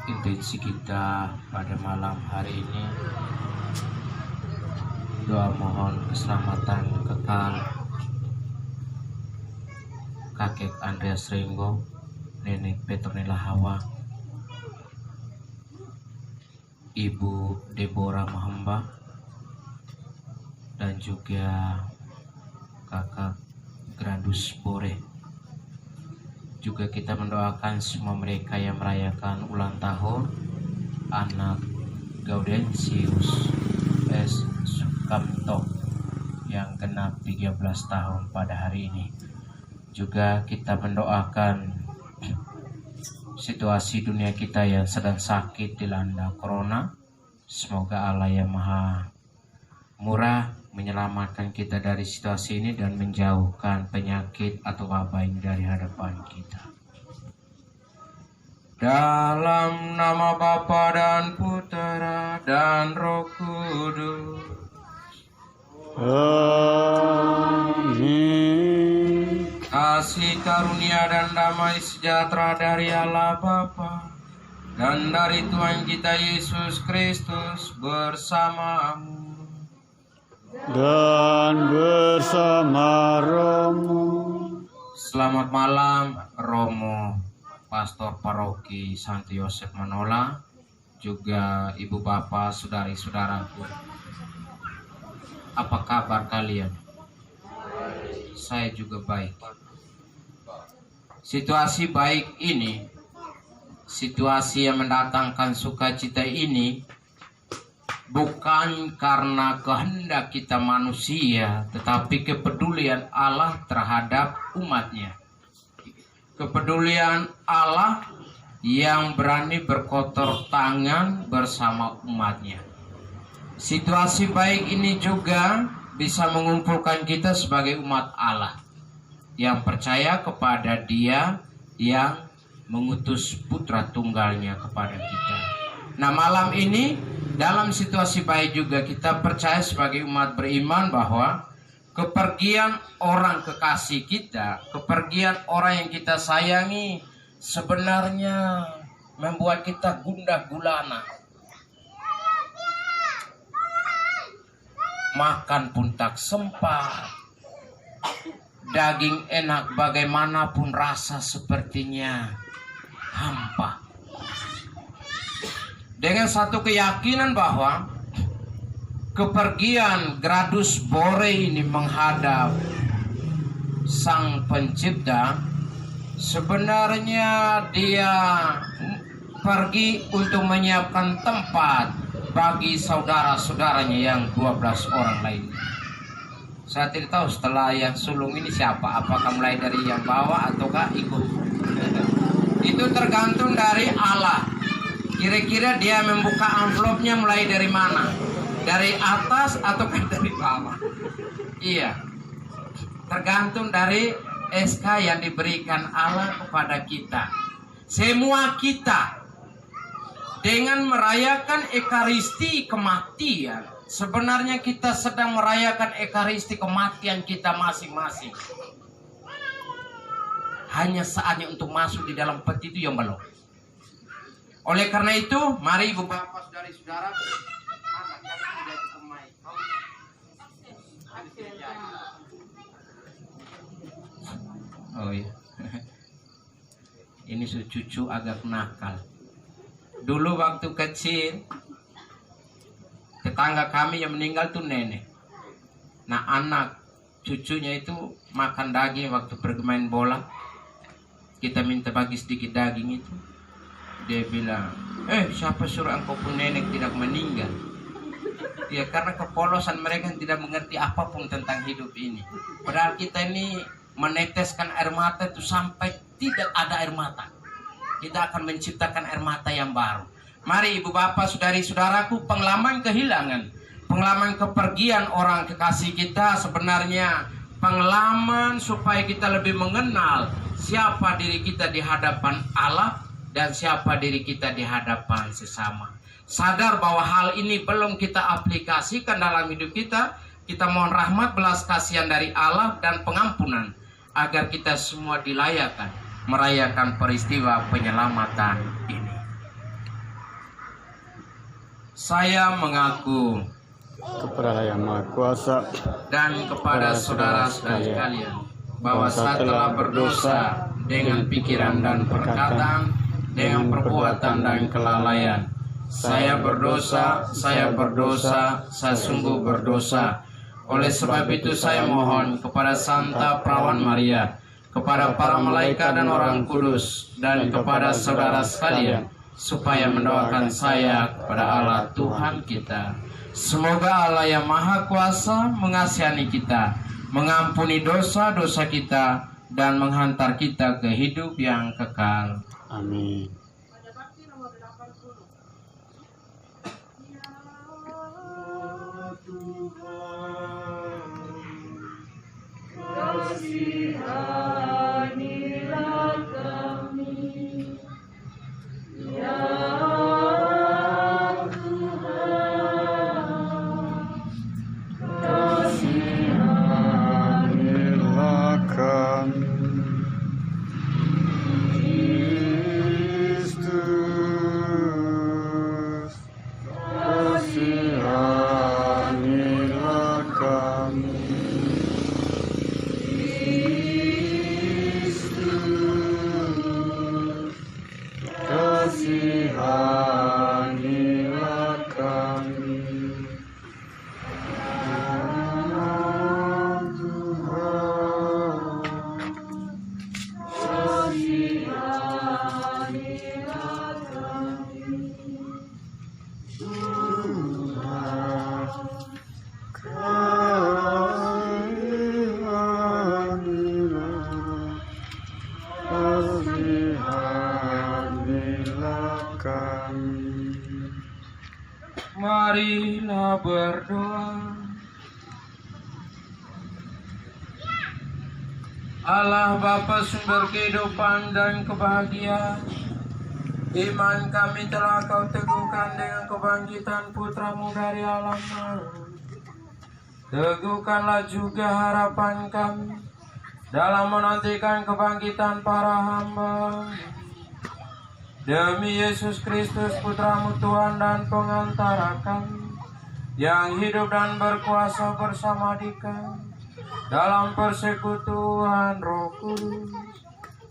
intensi kita pada malam hari ini, doa mohon keselamatan kekal kakek Andreas Ringo, nenek Petronella Hawa, ibu Deborah Mahamba, dan juga kakak Grandus Bore. Juga kita mendoakan semua mereka yang merayakan ulang tahun anak Gaudensius S. Sukamto yang genap 13 tahun pada hari ini. Juga kita mendoakan situasi dunia kita yang sedang sakit dilanda corona. Semoga Allah yang Maha Murah menyelamatkan kita dari situasi ini dan menjauhkan penyakit atau wabah ini dari hadapan kita. Dalam nama Bapa dan Putera dan Roh Kudus. Amin. Kasih karunia dan damai sejahtera dari Allah Bapa dan dari Tuhan kita Yesus Kristus bersamamu Dan bersama Romo. Selamat malam Romo, Pastor Paroki Santo Yosef Manola, juga ibu bapak, saudari-saudaraku. Apa kabar kalian? Saya juga baik. Situasi baik ini, situasi yang mendatangkan sukacita ini, bukan karena kehendak kita manusia, tetapi kepedulian Allah terhadap umatnya. Kepedulian Allah yang berani berkotor tangan bersama umatnya. Situasi baik ini juga bisa mengumpulkan kita sebagai umat Allah yang percaya kepada Dia yang mengutus putra tunggalnya kepada kita. Nah, malam ini dalam situasi baik juga kita percaya sebagai umat beriman bahwa kepergian orang kekasih kita, kepergian orang yang kita sayangi sebenarnya membuat kita gundah gulana. Makan pun tak sempat. Daging enak bagaimanapun rasa sepertinya hampa. Dengan satu keyakinan bahwa kepergian Grandus Bore ini menghadap Sang Pencipta, sebenarnya dia pergi untuk menyiapkan tempat bagi saudara-saudaranya yang 12 orang lainnya. Saya tidak tahu setelah yang sulung ini siapa, apakah mulai dari yang bawah ataukah ikut. Itu tergantung dari Allah. Kira-kira dia membuka amplopnya mulai dari mana? Dari atas atau dari bawah? Iya. Tergantung dari SK yang diberikan Allah kepada kita. Semua kita dengan merayakan Ekaristi kematian, sebenarnya kita sedang merayakan Ekaristi kematian kita masing-masing. Hanya saatnya untuk masuk di dalam peti itu yang belum. Oleh karena itu, mari ibu bapak, saudari-saudara, oh iya, ini cucu agak nakal. Dulu waktu kecil, tetangga kami yang meninggal tuh nenek. Nah, anak cucunya itu makan daging waktu pergi main bola. Kita minta bagi sedikit daging itu. Dia bilang, siapa suruh engkau pun nenek tidak meninggal? Ya, karena kepolosan mereka yang tidak mengerti apapun tentang hidup ini. Padahal kita ini meneteskan air mata itu sampai tidak ada air mata. Kita akan menciptakan air mata yang baru. Mari ibu bapak, saudari-saudaraku, pengalaman kehilangan, pengalaman kepergian orang kekasih kita sebenarnya pengalaman supaya kita lebih mengenal siapa diri kita di hadapan Allah dan siapa diri kita di hadapan sesama. Sadar bahwa hal ini belum kita aplikasikan dalam hidup kita. Kita mohon rahmat belas kasihan dari Allah dan pengampunan agar kita semua dilayakan merayakan peristiwa penyelamatan ini. Saya mengaku kepada Yang Maha Kuasa dan kepada saudara-saudara sekalian bahwa saya telah berdosa dengan pikiran dan perkataan, dengan perbuatan dan kelalaian. Saya berdosa, saya sungguh berdosa. Oleh sebab itu saya mohon kepada Santa Perawan Maria, kepada para malaikat dan orang kudus, dan kepada saudara sekalian, supaya mendoakan saya kepada Allah Tuhan kita. Semoga Allah yang Maha Kuasa mengasihani kita, mengampuni dosa-dosa kita, dan menghantar kita ke hidup yang kekal. Amin. Kasihanilah kami, ya Tuhan. Kasihanilah kami, Kristus. Kasihanilah kami. Kasihanilah kami, ya Tuhan. Kasihanilah kami, Kasihanilah kami. Marilah berdoa. Allah Bapa sumber kehidupan dan kebahagiaan, iman kami telah Kau teguhkan dengan kebangkitan Putra-Mu dari alam maut. Teguhkanlah juga harapan kami dalam menantikan kebangkitan para hamba. Demi Yesus Kristus Putra-Mu Tuhan dan pengantara kami, yang hidup dan berkuasa bersama di Kami dalam persekutuan Roh Kudus,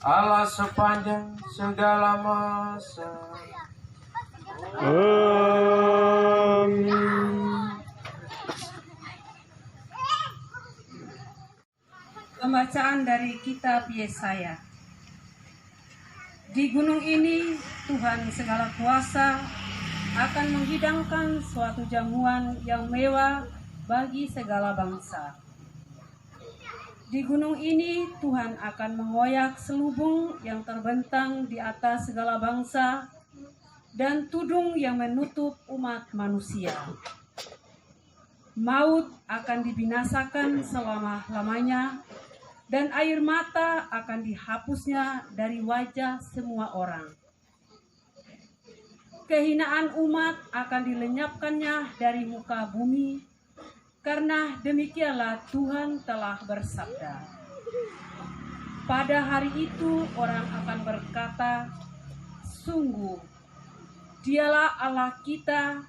Allah sepanjang segala masa. Amin. Pembacaan dari kitab Yesaya. Di gunung ini Tuhan segala kuasa akan menghidangkan suatu jamuan yang mewah bagi segala bangsa. Di gunung ini Tuhan akan mengoyak selubung yang terbentang di atas segala bangsa dan tudung yang menutup umat manusia. Maut akan dibinasakan selama-lamanya, dan air mata akan dihapusnya dari wajah semua orang. Kehinaan umat akan dilenyapkannya dari muka bumi, karena demikianlah Tuhan telah bersabda. Pada hari itu orang akan berkata, sungguh, Dialah Allah kita,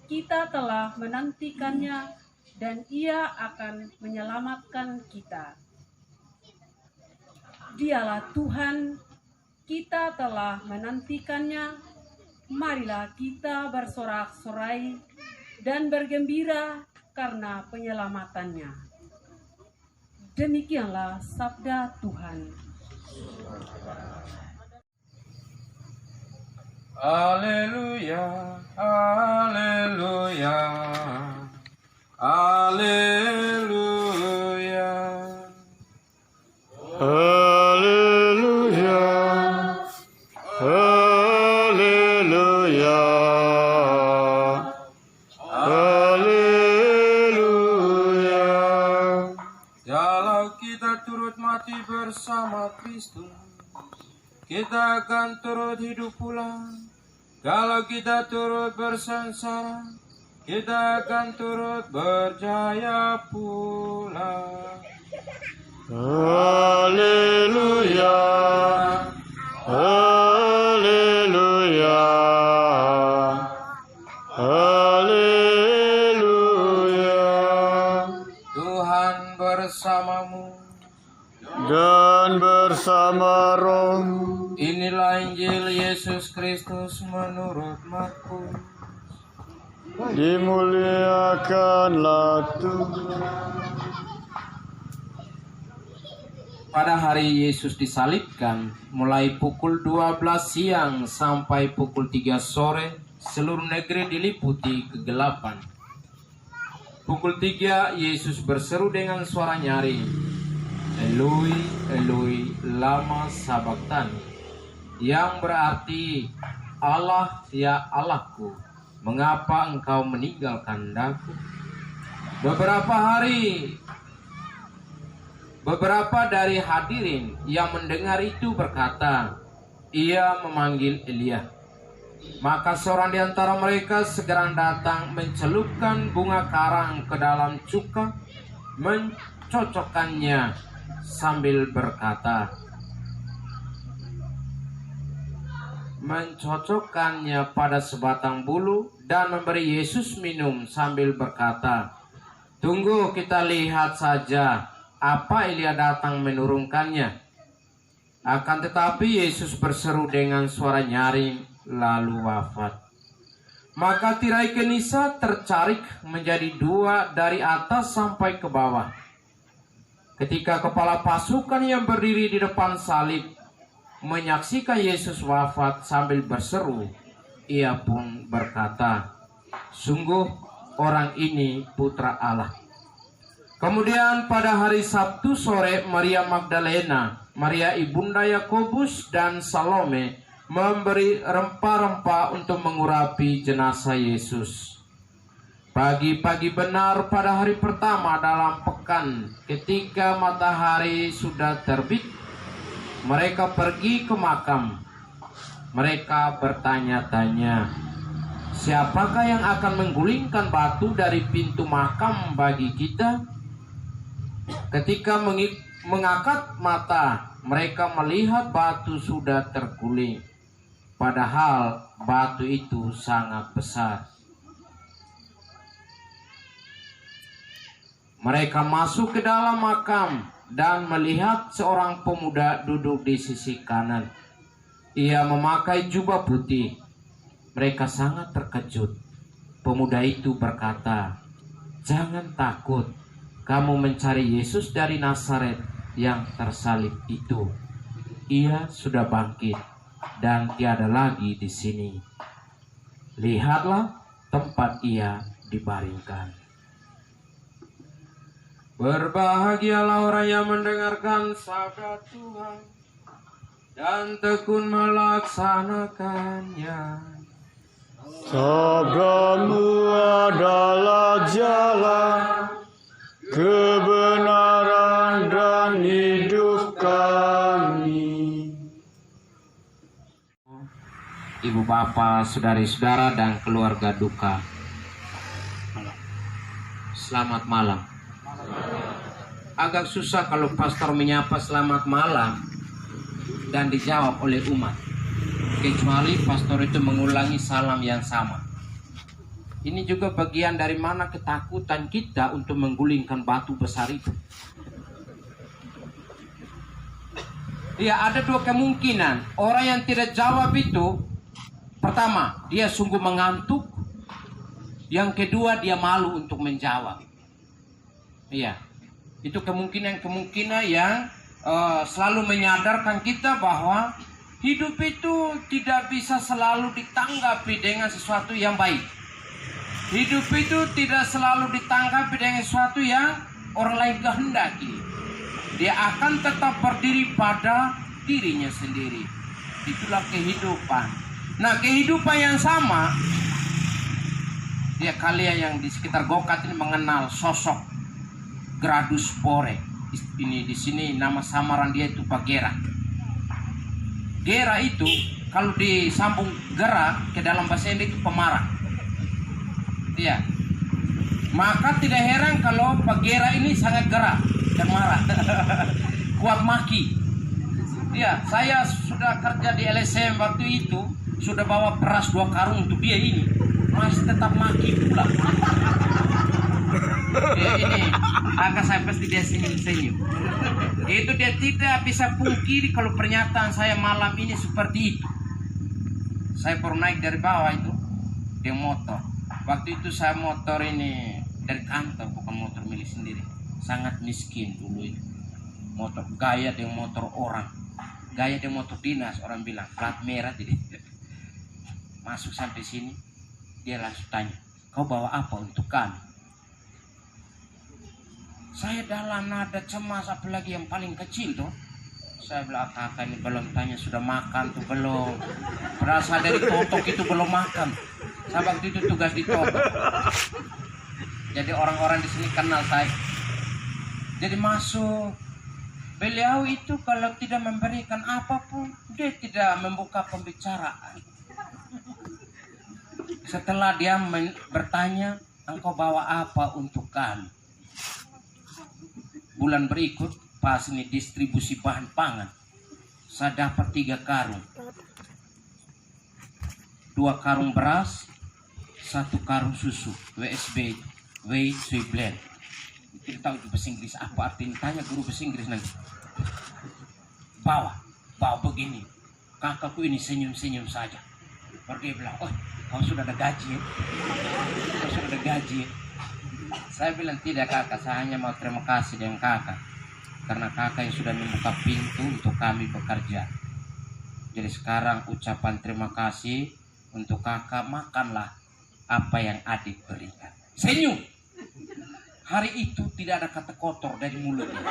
kita telah menantikannya, dan Ia akan menyelamatkan kita. Dialah Tuhan, kita telah menantikannya, marilah kita bersorak-sorai dan bergembira karena penyelamatannya. Demikianlah sabda Tuhan. Haleluya, haleluya, haleluya. Haleluya, haleluya, haleluya. Kalau kita turut mati bersama Kristus, kita akan turut hidup pula. Kalau kita turut bersengsara, kita akan turut berjaya pula. Haleluya, haleluya, haleluya. bersama roh. Inilah Injil Yesus Kristus menurut Markus. Dimuliakanlah Tuhan. Pada hari Yesus disalibkan, mulai pukul 12 siang sampai pukul 3 sore, seluruh negeri diliputi kegelapan. Pukul 3, Yesus berseru dengan suara nyaring, Eloi, Eloi, lama sabachthani, yang berarti, Allah, ya Allahku, mengapa engkau meninggalkan aku? Beberapa dari hadirin yang mendengar itu berkata, ia memanggil Elia. Maka seorang di antara mereka segera datang mencelupkan bunga karang ke dalam cuka, mencocokkannya sambil berkata, mencocokkannya pada sebatang bulu dan memberi Yesus minum sambil berkata, tunggu kita lihat saja apa Elia datang menurunkannya. Akan tetapi Yesus berseru dengan suara nyaring lalu wafat. Maka tirai kenisa tercarik menjadi dua dari atas sampai ke bawah. Ketika kepala pasukan yang berdiri di depan salib menyaksikan Yesus wafat sambil berseru, ia pun berkata, sungguh orang ini putra Allah. Kemudian pada hari Sabtu sore, Maria Magdalena, Maria ibunda Yakobus dan Salome memberi rempah-rempah untuk mengurapi jenazah Yesus. Pagi-pagi benar pada hari pertama dalam pekan, ketika matahari sudah terbit, mereka pergi ke makam. Mereka bertanya-tanya, siapakah yang akan menggulingkan batu dari pintu makam bagi kita? Ketika mengangkat mata, mereka melihat batu sudah terguling. Padahal batu itu sangat besar. Mereka masuk ke dalam makam dan melihat seorang pemuda duduk di sisi kanan. Ia memakai jubah putih. Mereka sangat terkejut. Pemuda itu berkata, jangan takut, kamu mencari Yesus dari Nazaret yang tersalib itu. Ia sudah bangkit dan tiada lagi di sini. Lihatlah tempat ia dibaringkan. Berbahagialah orang yang mendengarkan sabda Tuhan dan tekun melaksanakannya. Sabdamu adalah jalan, kebenaran dan hidup kami. Ibu bapak, saudari-saudara dan keluarga duka, selamat malam. Agak susah kalau pastor menyapa selamat malam dan dijawab oleh umat, kecuali pastor itu mengulangi salam yang sama. Ini juga bagian dari mana ketakutan kita untuk menggulingkan batu besar itu. Ya, ada dua kemungkinan. Orang yang tidak jawab itu, pertama, dia sungguh mengantuk. Yang kedua, dia malu untuk menjawab. Iya, itu kemungkinan yang selalu menyadarkan kita bahwa hidup itu tidak bisa selalu ditanggapi dengan sesuatu yang baik. Hidup itu tidak selalu ditanggapi dengan sesuatu yang orang lain kehendaki. Dia akan tetap berdiri pada dirinya sendiri. Itulah kehidupan. Nah, kehidupan yang sama, kalian yang di sekitar Gokat ini mengenal sosok Gradus Bore. Ini di sini nama samaran dia itu Pak Gera. Gera itu kalau disambung gera ke dalam bahasa Indonesia itu pemarah. Ya. Maka tidak heran kalau Pak Gera ini sangat gerak dan marah. Kuat maki. Ya, saya sudah kerja di LSM waktu itu, sudah bawa beras 2 karung untuk dia ini. Masih tetap maki pula. Ini kakak saya pasti dia senyum-senyum. Itu dia tidak bisa pungkiri kalau pernyataan saya malam ini seperti itu. Saya baru naik dari bawah itu dia motor. Waktu itu saya motor ini dari kantor, bukan motor milik sendiri. Sangat miskin dulu itu. Motor gaya dengan motor orang, gaya dengan motor dinas, orang bilang plat merah. Jadi masuk sampai sini dia langsung tanya, kau bawa apa untuk kami? Saya dalam nada cemas, apalagi yang paling kecil tuh. Saya bilang, kakak ini belum tanya sudah makan tuh belum. Berasal dari Totok itu belum makan. Saya waktu itu tugas di Totok. Jadi orang-orang di sini kenal saya. Jadi masuk. Beliau itu kalau tidak memberikan apapun, dia tidak membuka pembicaraan. Setelah dia bertanya, engkau bawa apa untuk kami? Bulan berikut, pas ini distribusi bahan pangan, saya dapat 3 karung. 2 karung beras, 1 karung susu, WSB, Weight Sweet Blend. Tidak tahu itu bahasa Inggris apa artinya, tanya guru bahasa Inggris nanti. Bawa begini. Kakakku ini senyum-senyum saja. Baru dia bilang, oh kau sudah ada gaji ya? Kau sudah ada gaji ya? Saya bilang tidak kakak, saya hanya mau terima kasih dengan kakak. Karena kakak yang sudah membuka pintu untuk kami bekerja. Jadi sekarang ucapan terima kasih untuk kakak, makanlah apa yang adik berikan. Senyum. Hari itu tidak ada kata kotor dari mulutnya.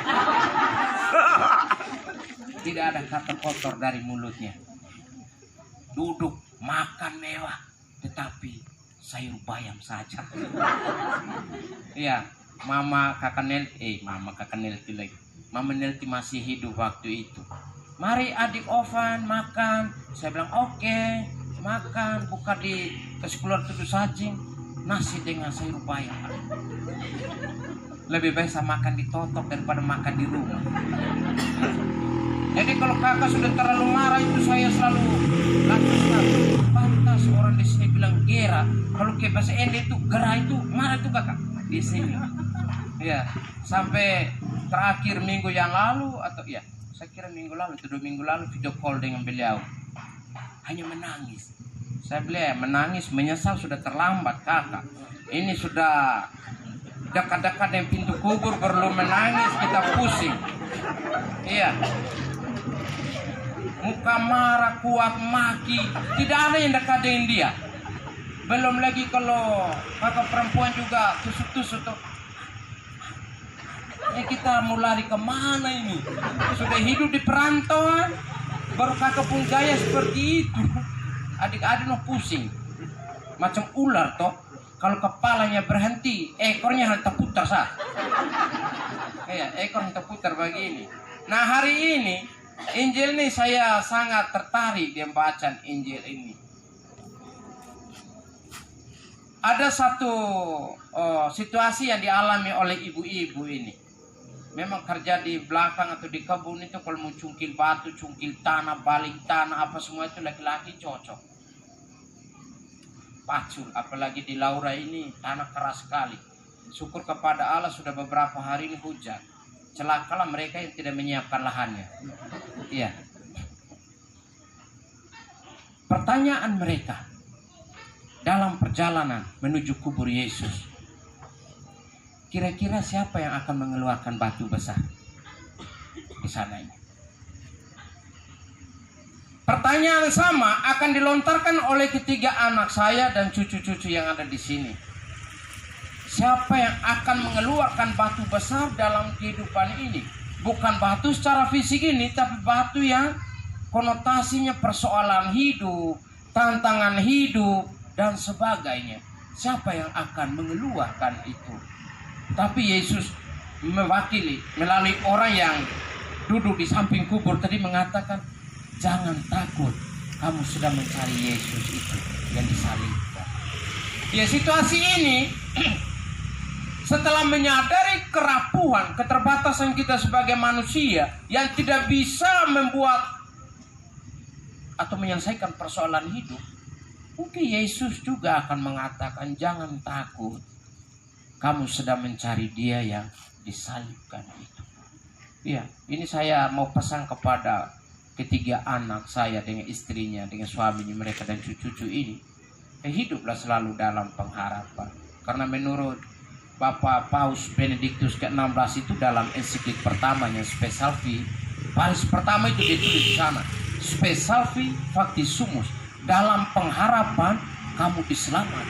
Tidak ada kata kotor dari mulutnya. Duduk makan mewah, tetapi sayur bayam saja. Iya, Mama kakak Nelti lagi. Mama Nelti masih hidup waktu itu. Mari adik Ovan makan. Saya bilang oke, makan. Buka di kasih keluar tutup saji, nasi dengan sayur bayam. Lebih baik saya makan di Totok daripada makan di rumah. Jadi kalau kakak sudah terlalu marah itu saya selalu lakukan. Pantas orang di sini bilang gera. Kalau ke bahasa Ende itu gera itu marah itu kakak di sini. Ya, sampai terakhir minggu yang lalu atau ya, saya kira minggu lalu, 2 minggu lalu video call dengan beliau. Hanya menangis. Saya bilang menangis, menyesal sudah terlambat kakak. Ini sudah dekat-dekat dengan pintu kubur, perlu menangis kita pusing. Iya. Muka marah, kuat maki, tidak ada yang dekat dengan dia. Belum lagi kalau kakak perempuan juga tusuk-tusuk tuh. Kita mau lari kemana ini? Sudah hidup di perantauan, baru kakak pun gaya seperti itu. Adik-adik mau pusing, macam ular toh. Kalau kepalanya berhenti, ekornya harus terputar sah. Ekor terputar begini. Nah hari ini Injil ini saya sangat tertarik dengan bacaan Injil ini. Ada satu situasi yang dialami oleh ibu-ibu ini. Memang kerja di belakang atau di kebun itu kalau mau cungkil batu, cungkil tanah, balik tanah, apa semua itu laki-laki cocok. Pacul, apalagi di Laura ini tanah keras sekali. Syukur kepada Allah sudah beberapa hari ini hujan. Celakalah mereka yang tidak menyiapkan lahannya. Iya. Pertanyaan mereka dalam perjalanan menuju kubur Yesus. Kira-kira siapa yang akan mengeluarkan batu besar di sana ini? Pertanyaan sama akan dilontarkan oleh ketiga anak saya dan cucu-cucu yang ada di sini. Siapa yang akan mengeluarkan batu besar dalam kehidupan ini? Bukan batu secara fisik ini, tapi batu yang konotasinya persoalan hidup, tantangan hidup, dan sebagainya. Siapa yang akan mengeluarkan itu? Tapi Yesus mewakili melalui orang yang duduk di samping kubur tadi mengatakan, jangan takut, kamu sudah mencari Yesus itu yang disalibkan. Ya situasi ini setelah menyadari kerapuhan, keterbatasan kita sebagai manusia yang tidak bisa membuat atau menyelesaikan persoalan hidup, mungkin Yesus juga akan mengatakan jangan takut. kamu sedang mencari dia yang disalibkan itu. Iya, ini saya mau pesan kepada ketiga anak saya dengan istrinya, dengan suaminya, mereka dan cucu-cucu ini. Hiduplah selalu dalam pengharapan. Karena menurut Bapak Paus Benediktus ke-16 itu dalam ensiklik pertamanya Spe Salvi, baris pertama itu ditulis di sana, Spe Salvi Facti Sumus, dalam pengharapan kamu diselamatkan.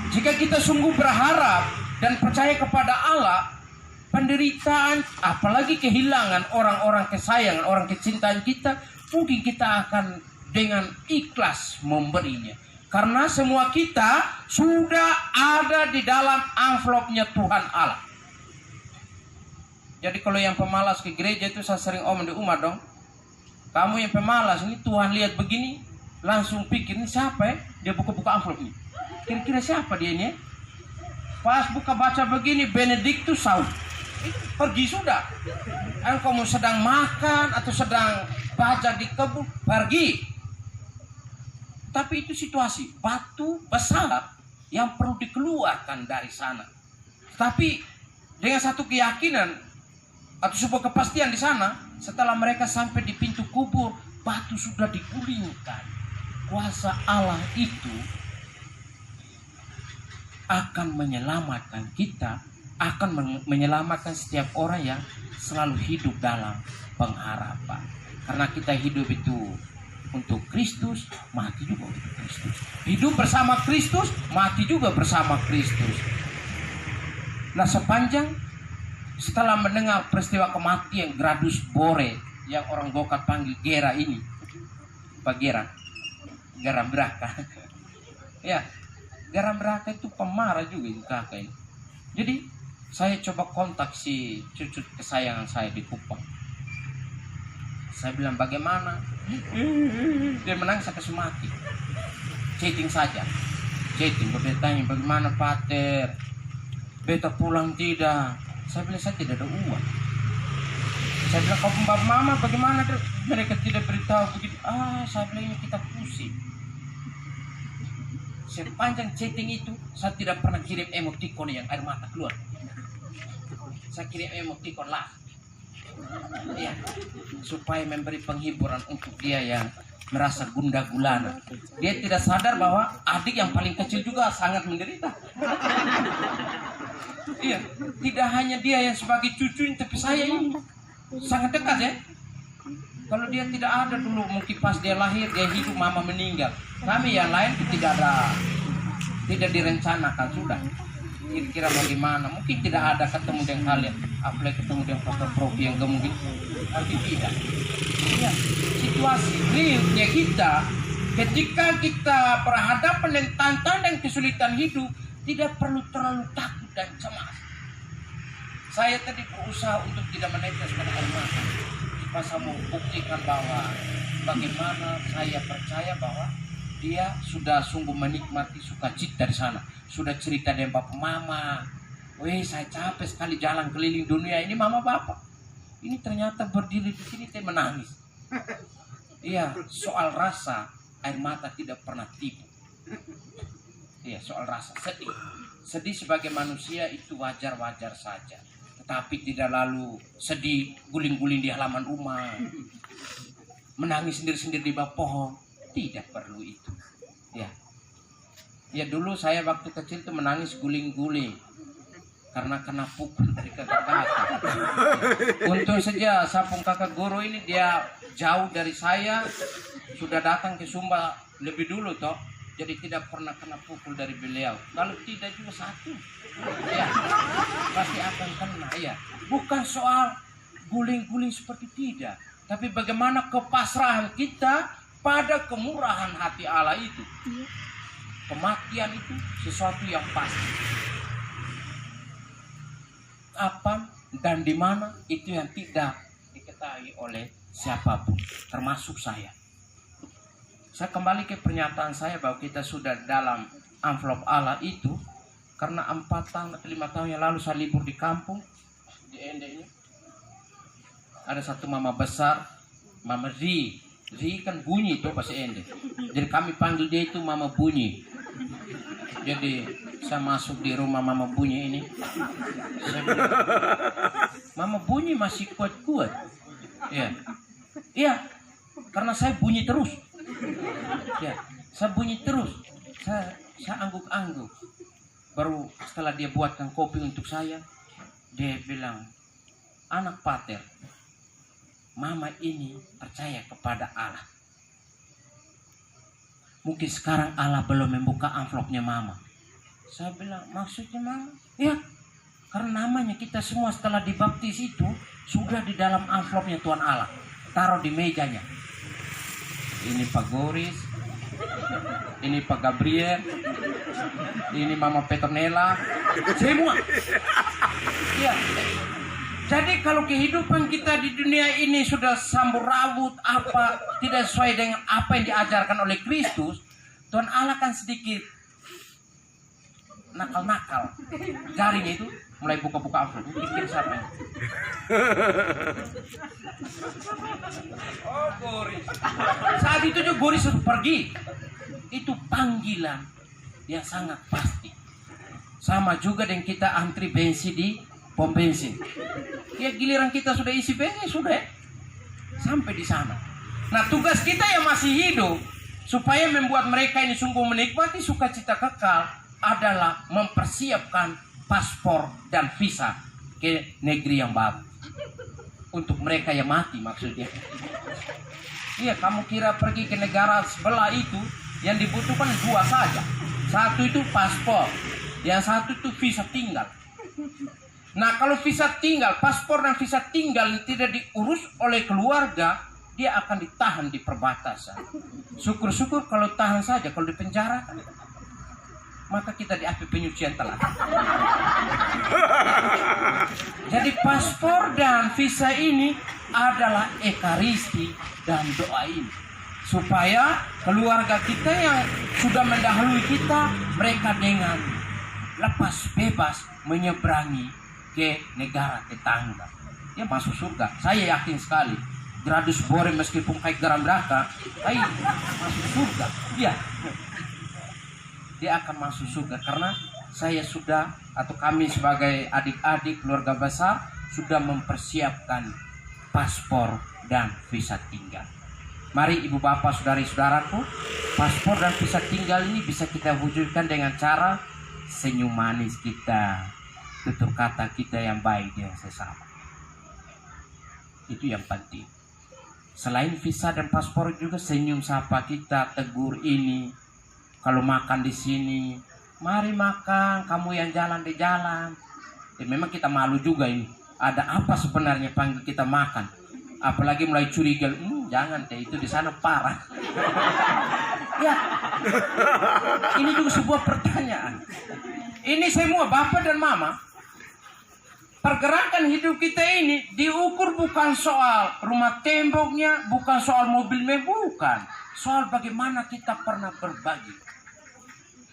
Jika kita sungguh berharap dan percaya kepada Allah, penderitaan, apalagi kehilangan orang-orang kesayangan, orang kecintaan kita, mungkin kita akan dengan ikhlas memberinya. Karena semua kita sudah ada di dalam amplopnya Tuhan Allah. Jadi kalau yang pemalas ke gereja itu saya sering omong di rumah dong. Kamu yang pemalas, ini Tuhan lihat begini, langsung pikir, ini siapa ya? Dia buka-buka amplop ini. Kira-kira siapa dia ini? Pas buka baca begini, Benediktus Saul. Pergi sudah. Kamu sedang makan atau sedang baca di kebun, pergi. Tapi itu situasi batu besar yang perlu dikeluarkan dari sana. Tapi dengan satu keyakinan atau sebuah kepastian di sana, setelah mereka sampai di pintu kubur, batu sudah digulingkan. Kuasa Allah itu akan menyelamatkan kita, akan menyelamatkan setiap orang yang selalu hidup dalam pengharapan. Karena kita hidup itu untuk Kristus, mati juga untuk Kristus. Hidup bersama Kristus, mati juga bersama Kristus. Nah, setelah mendengar peristiwa kematian Gradus Bore yang orang Gokat panggil Gera ini, Pak Gera, Garam Braka. Ya, Garam Braka itu pemarah juga itu kakak ini. Jadi saya coba kontak si cucu kesayangan saya di Kupang. Saya bilang bagaimana? Dia menangis sampai semati. Chatting saja. Chatting, bertanya bagaimana Pater? Beta pulang tidak? Saya bilang saya tidak ada uang. Saya bilang kau pembab mama bagaimana? Mereka tidak beritahu begitu. Saya bilang ini kita pusing. Sepanjang chatting itu saya tidak pernah kirim emoticon yang air mata keluar. Saya kirim emoticon lah. Ya, supaya memberi penghiburan untuk dia yang merasa gundah gulana. Dia tidak sadar bahwa adik yang paling kecil juga sangat menderita. Iya, tidak hanya dia yang sebagai cucu, tapi saya ini sangat dekat ya. Kalau dia tidak ada dulu, mungkin pas dia lahir, dia hidup, mama meninggal. Kami yang lain tidak direncanakan sudah. Kira-kira bagaimana? Mungkin tidak ada ketemu dengan kalian, apalagi ketemu dengan Pastor Prof yang mungkin, tapi tidak. Ya, situasi realnya kita ketika kita berhadapan dengan tantangan dan kesulitan hidup, tidak perlu terlalu takut dan cemas. Saya tadi berusaha untuk tidak menetes pada air mata, supaya saya mau buktikan bahwa bagaimana saya percaya bahwa dia sudah sungguh menikmati sukacita di sana. Sudah cerita dengan bapak mama, weh saya capek sekali jalan keliling dunia ini mama bapak. Ini ternyata berdiri di sini saya menangis. Iya, soal rasa air mata tidak pernah tipu. Iya, soal rasa sedih. Sedih sebagai manusia itu wajar-wajar saja. Tetapi tidak lalu sedih guling-guling di halaman rumah, menangis sendiri-sendiri di bawah pohon. Tidak perlu itu. Ya. Ya dulu saya waktu kecil tuh menangis guling-guling karena kena pukul dari kakak-kakak. Untung saja Sapung kakak guru ini dia jauh dari saya, sudah datang ke Sumba lebih dulu toh, jadi tidak pernah kena pukul dari beliau. Kalau tidak juga satu, ya pasti akan kena. Ya, bukan soal guling-guling seperti tidak, tapi bagaimana kepasrahan kita pada kemurahan hati Allah itu. Kematian itu sesuatu yang pasti. Apa dan di mana itu yang tidak diketahui oleh siapapun, termasuk saya. Saya kembali ke pernyataan saya bahwa kita sudah dalam amplop Allah itu karena 4 tahun atau 5 tahun yang lalu saya libur di kampung di Ende ini. Ada satu mama besar, Mama Ri. Ri kan bunyi itu bahasa Ende. Jadi kami panggil dia itu Mama Bunyi. Jadi Saya masuk di rumah Mama Bunyi ini. Saya bilang, Mama Bunyi masih kuat-kuat. Ya, iya, karena saya bunyi terus. Ya, saya bunyi terus. Saya angguk-angguk. Baru setelah dia buatkan kopi untuk saya, dia bilang, anak pater, Mama ini percaya kepada Allah. Mungkin sekarang Allah belum membuka amplopnya Mama. Saya bilang, maksudnya Mama? Ya, karena namanya kita semua setelah dibaptis itu sudah di dalam amplopnya Tuhan Allah. Taruh di mejanya. Ini Pak Goris, ini Pak Gabriel, ini Mama Petronella, semua. Ya. Jadi kalau kehidupan kita di dunia ini sudah sambur rambut apa tidak sesuai dengan apa yang diajarkan oleh Kristus, Tuhan Allah kan sedikit nakal-nakal. Jarinya itu mulai buka-buka amplop. Pikir siapa ini? Oh, Goris. Saat itu juga Goris sudah pergi. Itu panggilan yang sangat pasti. Sama juga dengan kita antri bensin di pom bensin. Ya giliran kita sudah isi bensin sudah sampai di sana. Nah tugas kita yang masih hidup supaya membuat mereka ini sungguh menikmati sukacita kekal adalah mempersiapkan paspor dan visa ke negeri yang baru. Untuk mereka yang mati maksudnya. Iya, kamu kira pergi ke negara sebelah itu yang dibutuhkan dua saja. Satu itu paspor, yang satu itu visa tinggal. Nah kalau visa tinggal, paspor dan visa tinggal tidak diurus oleh keluarga, dia akan ditahan di perbatasan. Syukur-syukur kalau tahan saja, kalau di penjara maka kita diambil penyucian telat. Jadi paspor dan visa ini adalah ekaristi dan doa ini. Supaya keluarga kita yang sudah mendahului kita, mereka dengan lepas bebas menyeberangi ke negara tetangga. Dia masuk surga. Saya yakin sekali. Gradus Bore meskipun kayak garam neraka, masuk surga. Iya. Dia akan masuk surga karena saya sudah atau kami sebagai adik-adik keluarga besar sudah mempersiapkan paspor dan visa tinggal. Mari ibu bapak saudari-saudaraku, paspor dan visa tinggal ini bisa kita wujudkan dengan cara senyum manis kita, tutur kata kita yang baik dengan sesama. Itu yang penting. Selain visa dan paspor juga senyum sapa kita, tegur ini. Kalau makan di sini, mari makan, kamu yang jalan di jalan. Ya, memang kita malu juga ini. Ada apa sebenarnya panggil kita makan? Apalagi mulai curiga, jangan deh, itu di sana parah. Ya, ini juga sebuah pertanyaan. Ini semua bapak dan mama, pergerakan hidup kita ini diukur bukan soal rumah temboknya, bukan soal mobilnya, bukan. Soal bagaimana kita pernah berbagi.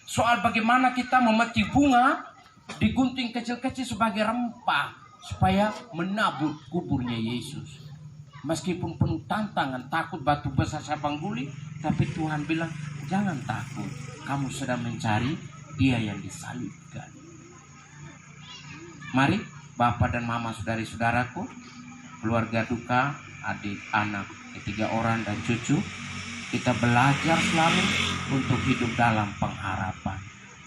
Soal bagaimana kita memetik bunga, digunting kecil-kecil sebagai rempah, supaya menabur kuburnya Yesus. Meskipun penuh tantangan, takut batu besar sabang guli, tapi Tuhan bilang, jangan takut, kamu sedang mencari Dia yang disalibkan. Mari, bapak dan mama saudari-saudaraku, keluarga duka, adik, anak, ketiga orang dan cucu, kita belajar selalu untuk hidup dalam pengharapan.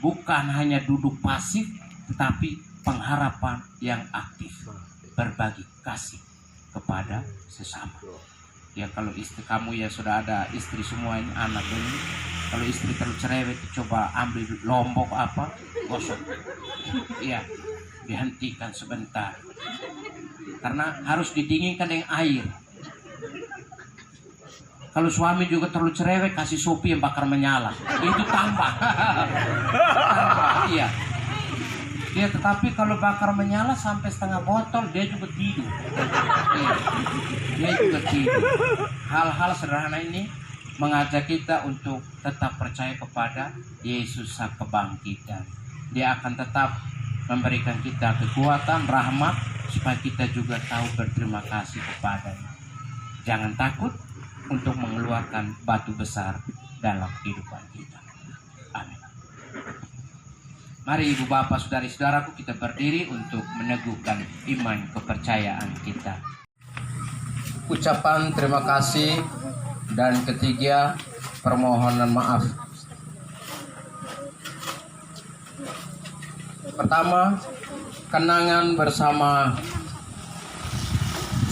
Bukan hanya duduk pasif, tetapi pengharapan yang aktif, berbagi kasih kepada sesama. Ya kalau istri kamu ya sudah ada istri semua ini, anak ini, kalau istri terlalu cerewet, coba ambil lombok apa, gosok. Iya, dihentikan sebentar. Karena harus didinginkan dengan air. Kalau suami juga terlalu cerewet, kasih sopi yang bakar menyala. Itu tambah. Iya. Dia tetapi kalau bakar menyala sampai setengah botol, dia juga tidur. Iya. Dia juga tidur. Hal-hal sederhana ini mengajak kita untuk tetap percaya kepada Yesus Sang Kebangkitan. Dia akan tetap memberikan kita kekuatan, rahmat, supaya kita juga tahu berterima kasih kepadanya. Jangan takut untuk mengeluarkan batu besar dalam kehidupan kita. Amin. Mari ibu bapak saudari-saudaraku kita berdiri untuk meneguhkan iman kepercayaan kita. Ucapan terima kasih dan ketiga permohonan maaf. Pertama, kenangan bersama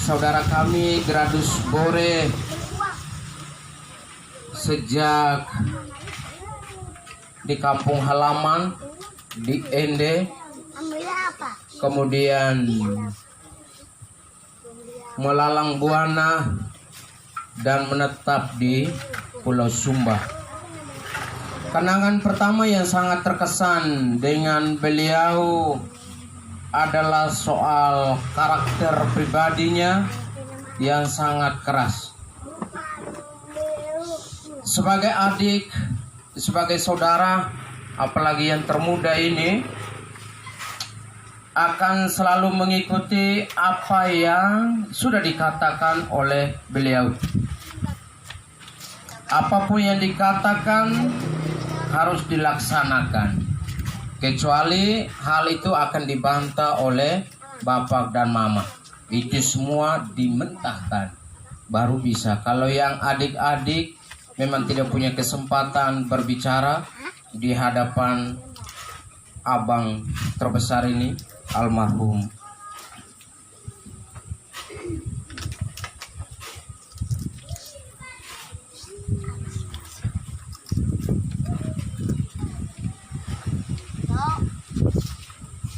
saudara kami Gradus Bore sejak di kampung halaman di Ende, kemudian melalang buana dan menetap di Pulau Sumba. Kenangan pertama yang sangat terkesan dengan beliau adalah soal karakter pribadinya yang sangat keras. Sebagai adik, sebagai saudara, apalagi yang termuda ini, akan selalu mengikuti apa yang sudah dikatakan oleh beliau. Apapun yang dikatakan harus dilaksanakan, kecuali hal itu akan dibantah oleh bapak dan mama. Itu semua dimentahkan baru bisa. Kalau yang adik-adik memang tidak punya kesempatan berbicara di hadapan abang terbesar ini, almarhum.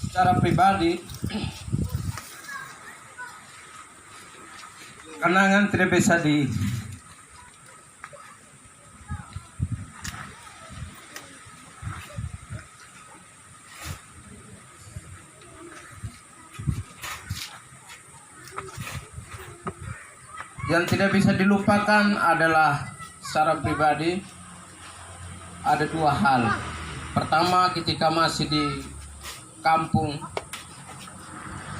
Secara pribadi, kenangan tidak bisa yang tidak bisa dilupakan adalah secara pribadi ada dua hal. Pertama, ketika masih di kampung,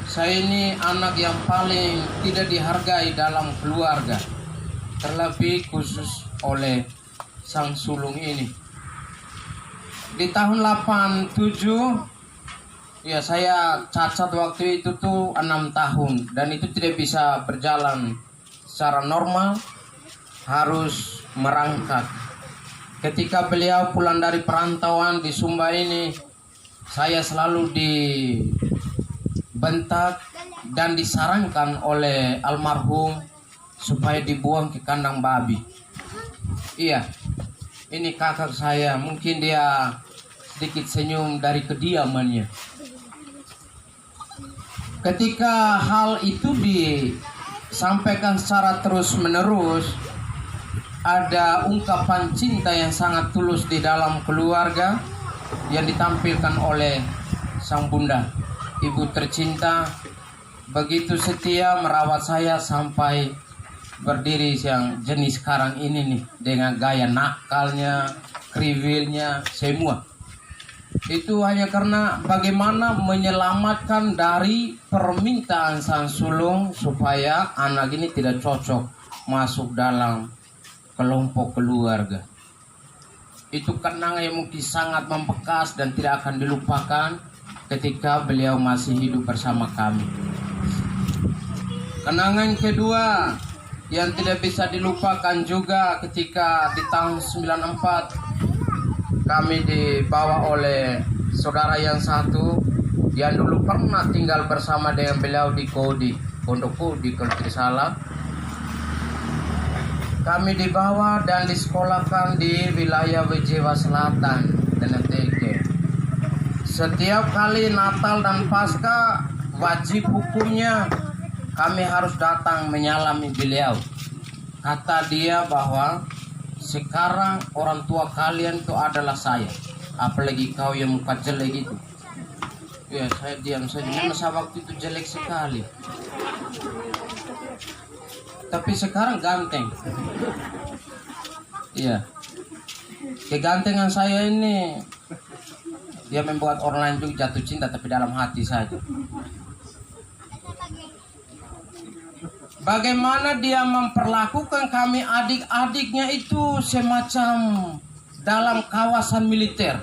saya ini anak yang paling tidak dihargai dalam keluarga, terlebih khusus oleh sang sulung ini. Di tahun 87, ya saya cacat waktu itu tuh 6 tahun, dan itu tidak bisa berjalan secara normal, harus merangkak. Ketika beliau pulang dari perantauan di Sumba ini, saya selalu dibentak dan disarankan oleh almarhum supaya dibuang ke kandang babi. Iya, ini kakak saya, mungkin dia sedikit senyum dari kediamannya. Ketika hal itu disampaikan secara terus-menerus, ada ungkapan cinta yang sangat tulus di dalam keluarga yang ditampilkan oleh sang bunda. Ibu tercinta begitu setia merawat saya sampai berdiri yang jenis sekarang ini nih, dengan gaya nakalnya, kriwilnya, semua. Itu hanya karena bagaimana menyelamatkan dari permintaan sang sulung supaya anak ini tidak cocok masuk dalam kelompok keluarga. Itu kenangan yang mungkin sangat membekas dan tidak akan dilupakan ketika beliau masih hidup bersama kami. Kenangan kedua yang tidak bisa dilupakan juga ketika di tahun 94 kami dibawa oleh saudara yang satu yang dulu pernah tinggal bersama dengan beliau di Kodi, Pondok Kodi kalau tidak salah. Kami dibawa dan disekolahkan di wilayah Wejewa Selatan dan NTG. Setiap kali Natal dan Paskah, wajib hukumnya kami harus datang menyalami beliau. Kata dia bahwa sekarang orang tua kalian itu adalah saya, apalagi kau yang muka jelek itu. Ya, saya diam saja. Masa waktu itu jelek sekali, tapi sekarang ganteng. Iya, kegantengan saya ini dia membuat orang lain juga jatuh cinta, tapi dalam hati saja. Bagaimana dia memperlakukan kami adik-adiknya itu semacam dalam kawasan militer.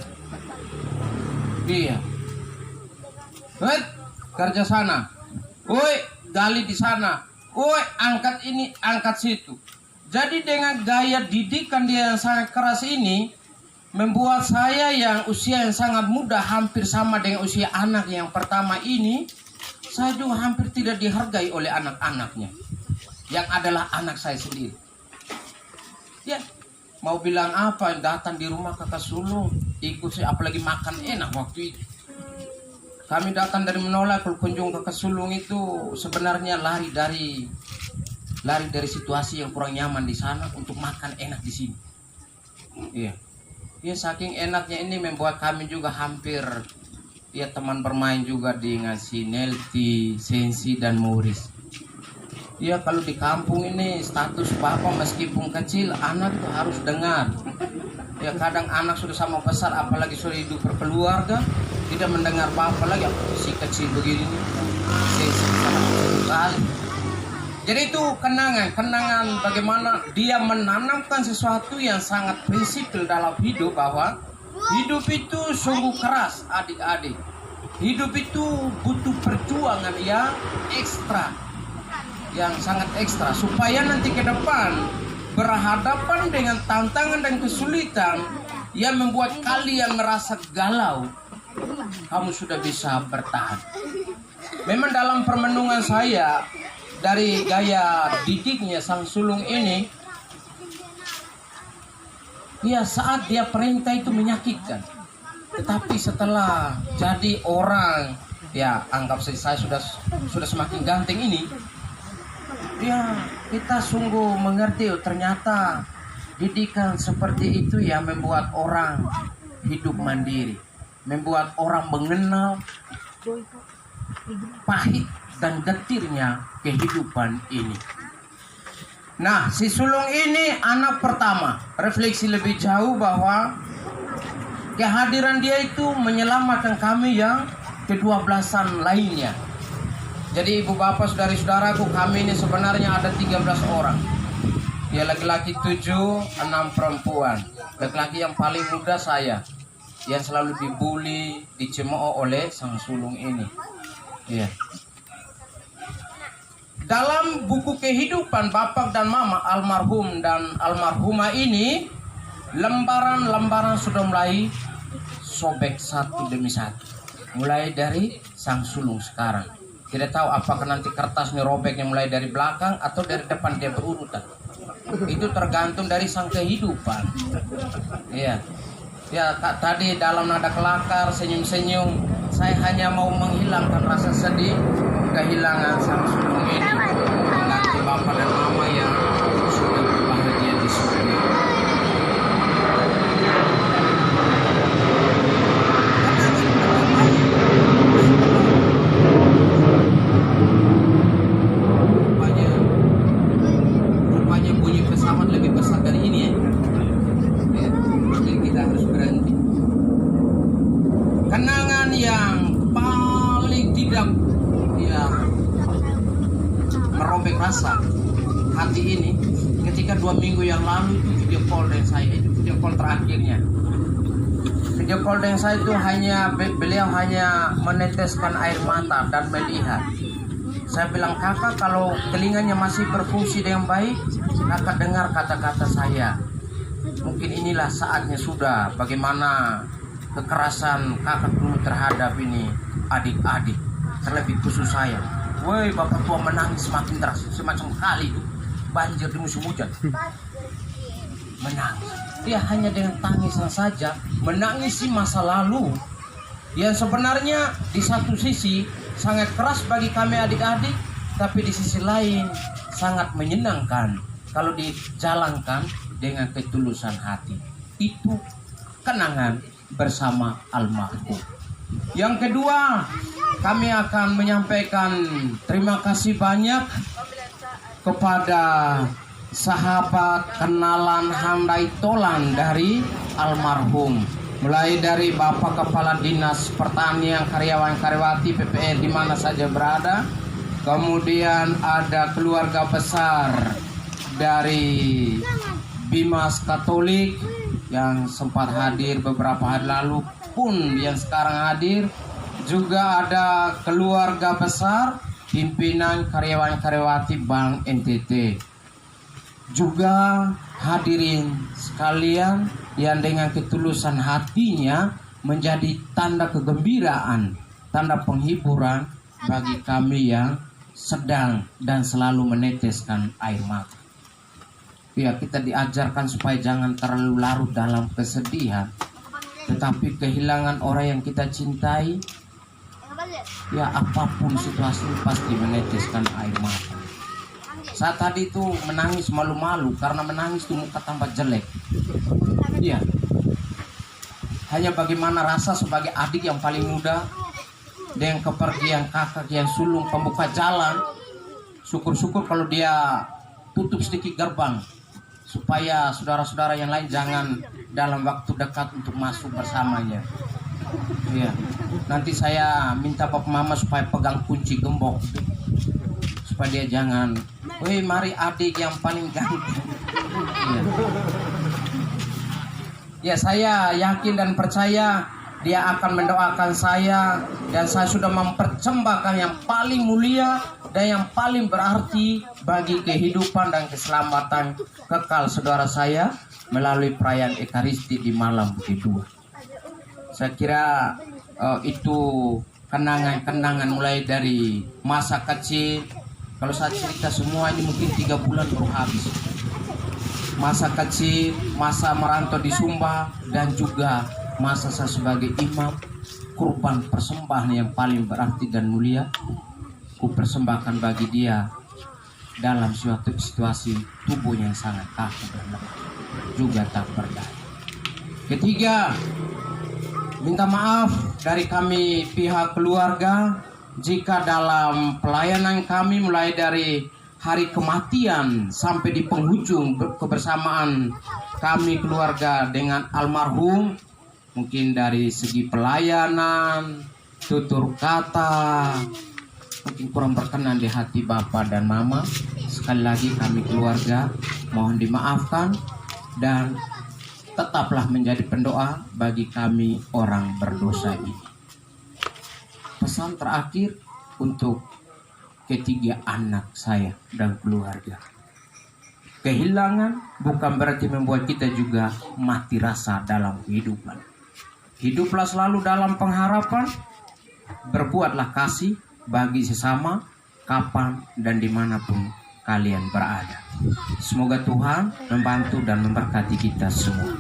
Iya. Woi, kerja sana. Woi, gali di sana. Woi, angkat ini, angkat situ. Jadi dengan gaya didikan dia yang sangat keras ini membuat saya yang usia yang sangat muda hampir sama dengan usia anak yang pertama ini, saya juga hampir tidak dihargai oleh anak-anaknya yang adalah anak saya sendiri. Ya, mau bilang apa, datang di rumah kakak sulung ikut saya, apalagi makan enak waktu itu. Kami datang dari menolak kunjung kakak sulung itu sebenarnya lari dari situasi yang kurang nyaman di sana untuk makan enak di sini. Iya. Ya, saking enaknya ini membuat kami juga hampir ya teman bermain juga dengan si Nelti, Sensi dan Morris. Ya, kalau di kampung ini status bapak meskipun kecil, anak itu harus dengar. Ya, kadang anak sudah sama besar, apalagi sudah hidup berkeluarga, tidak mendengar bapak lagi, si kecil begini nih. Sensi sangat sekali. Jadi itu kenangan bagaimana dia menanamkan sesuatu yang sangat prinsipil dalam hidup, bahwa hidup itu sungguh keras adik-adik. Hidup itu butuh perjuangan yang ekstra, yang sangat ekstra, supaya nanti ke depan berhadapan dengan tantangan dan kesulitan yang membuat kalian merasa galau, kamu sudah bisa bertahan. Memang dalam permenungan saya, dari gaya didiknya sang sulung ini, ya saat dia perintah itu menyakitkan, tetapi setelah jadi orang, ya anggap saya sudah semakin ganteng ini, ya kita sungguh mengerti, ternyata didikan seperti itu yang membuat orang hidup mandiri, membuat orang mengenal pahit dan getirnya kehidupan ini. Nah, si sulung ini anak pertama. Refleksi lebih jauh bahwa kehadiran dia itu menyelamatkan kami yang ke-12an lainnya. Jadi ibu bapak saudari-saudaraku, kami ini sebenarnya ada 13 orang. Dia laki-laki 7, 6 perempuan. Laki-laki yang paling muda saya, yang selalu dibully, dicemooh oleh sang sulung ini. Iya. Dalam buku kehidupan bapak dan mama almarhum dan almarhumah ini, lembaran-lembaran sudah mulai sobek satu demi satu. Mulai dari sang sulung sekarang. Tidak tahu apakah nanti kertasnya robeknya mulai dari belakang atau dari depan dia berurutan. Itu tergantung dari sang kehidupan. Iya. Ya, tadi dalam nada kelakar, senyum-senyum, saya hanya mau menghilangkan rasa sedih kehilangan sang sulung ini. Nanti bapak dan mama yang sudah berbahagia di surga. Rupanya bunyi pesawat lebih besar dari ini ya. Jadi kita harus berhenti. Kenangan yang paling tidak merobek rasa hati ini ketika 2 minggu yang lalu itu video call dengan saya, itu video call terakhirnya. Video call dengan saya itu beliau hanya meneteskan air mata dan melihat. Saya bilang, kakak kalau telinganya masih berfungsi dengan baik, kakak dengar kata-kata saya. Mungkin inilah saatnya sudah, bagaimana kekerasan kakak dulu terhadap ini adik-adik, terlebih khusus saya. Woi, bapak tua menangis semakin deras, semacam kali itu banjir di musim hujan. Menangis. Dia hanya dengan tangisan saja menangisi masa lalu yang sebenarnya di satu sisi sangat keras bagi kami adik-adik, tapi di sisi lain sangat menyenangkan kalau dijalankan dengan ketulusan hati. Itu kenangan bersama almarhum. Yang kedua, kami akan menyampaikan terima kasih banyak kepada sahabat kenalan handai tolan dari almarhum. Mulai dari Bapak Kepala Dinas Pertanian, karyawan-karyawati PPR di mana saja berada. Kemudian ada keluarga besar dari Bimas Katolik, yang sempat hadir beberapa hari lalu pun yang sekarang hadir. Juga ada keluarga besar pimpinan karyawan-karyawati Bank NTT. Juga hadirin sekalian yang dengan ketulusan hatinya menjadi tanda kegembiraan, tanda penghiburan bagi kami yang sedang dan selalu meneteskan air mata. Ya, kita diajarkan supaya jangan terlalu larut dalam kesedihan, tetapi kehilangan orang yang kita cintai, ya apapun situasi pasti meneteskan air mata. Saat tadi itu menangis malu-malu karena menangis itu muka tambah jelek. Iya. Hanya bagaimana rasa sebagai adik yang paling muda dengan kepergian kakak yang sulung pembuka jalan. Syukur-syukur kalau dia tutup sedikit gerbang supaya saudara-saudara yang lain jangan dalam waktu dekat untuk masuk bersamanya. Iya. Nanti saya minta Bapak Mama supaya pegang kunci gembok supaya dia jangan, woi mari adik yang paling ganteng. Iya. Ya, saya yakin dan percaya dia akan mendoakan saya, dan saya sudah mempersembahkan yang paling mulia dan yang paling berarti bagi kehidupan dan keselamatan kekal saudara saya melalui perayaan Ekaristi di malam kedua. Saya kira itu kenangan-kenangan mulai dari masa kecil. Kalau saya cerita semua ini mungkin 3 bulan baru habis. Masa kecil, masa merantau di Sumba, dan juga masa saya sebagai imam. Kurban persembahan yang paling berarti dan mulia ku persembahkan bagi dia dalam suatu situasi tubuhnya yang sangat kaku dan lemah, juga tak berdaya. Ketiga, minta maaf dari kami pihak keluarga jika dalam pelayanan kami mulai dari hari kematian sampai di penghujung kebersamaan kami keluarga dengan almarhum, mungkin dari segi pelayanan, tutur kata, mungkin kurang berkenan di hati Bapak dan Mama. Sekali lagi kami keluarga mohon dimaafkan dan tetaplah menjadi pendoa bagi kami orang berdosa ini. Pesan terakhir untuk ketiga anak saya dan keluarga. Kehilangan bukan berarti membuat kita juga mati rasa dalam kehidupan. Hiduplah selalu dalam pengharapan, berbuatlah kasih bagi sesama kapan dan dimanapun kalian berada. Semoga Tuhan membantu dan memberkati kita semua.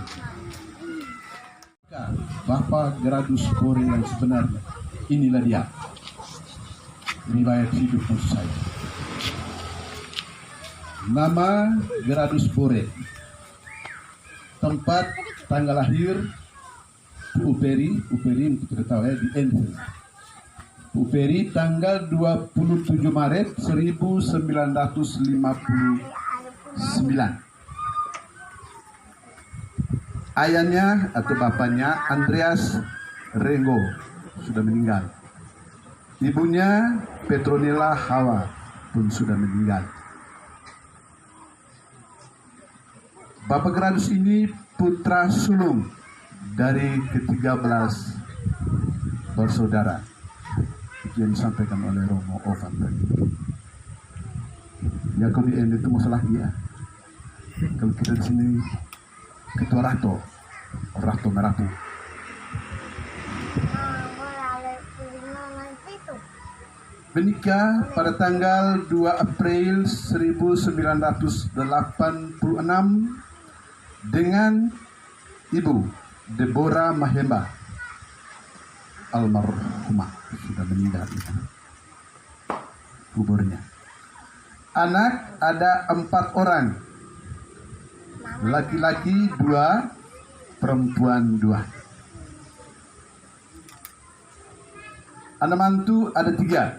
Bapak Gradus Bore yang sebenarnya, inilah dia riwayat hidup saya. Nama Gradus Bore, tempat tanggal lahir Uperi untuk kita tahu ya, di Enfield. Uperi tanggal 27 Maret 1959. Ayahnya atau bapaknya Andreas Rengo sudah meninggal. Ibunya Petronella Hawa pun sudah meninggal. Bapak Gradus ini putra sulung dari ke-13 bersaudara yang disampaikan oleh Romo Ovan tadi. Ya, kalau di itu masalah dia. Kalau kita di sini Ketua Rato Merapu. Menikah pada tanggal 2 April 1986 dengan Ibu Deborah Mahemba, almarhumah, sudah meninggal itu kuburnya. Anak ada 4 orang, laki-laki 2, perempuan 2. Anak mantu ada 3,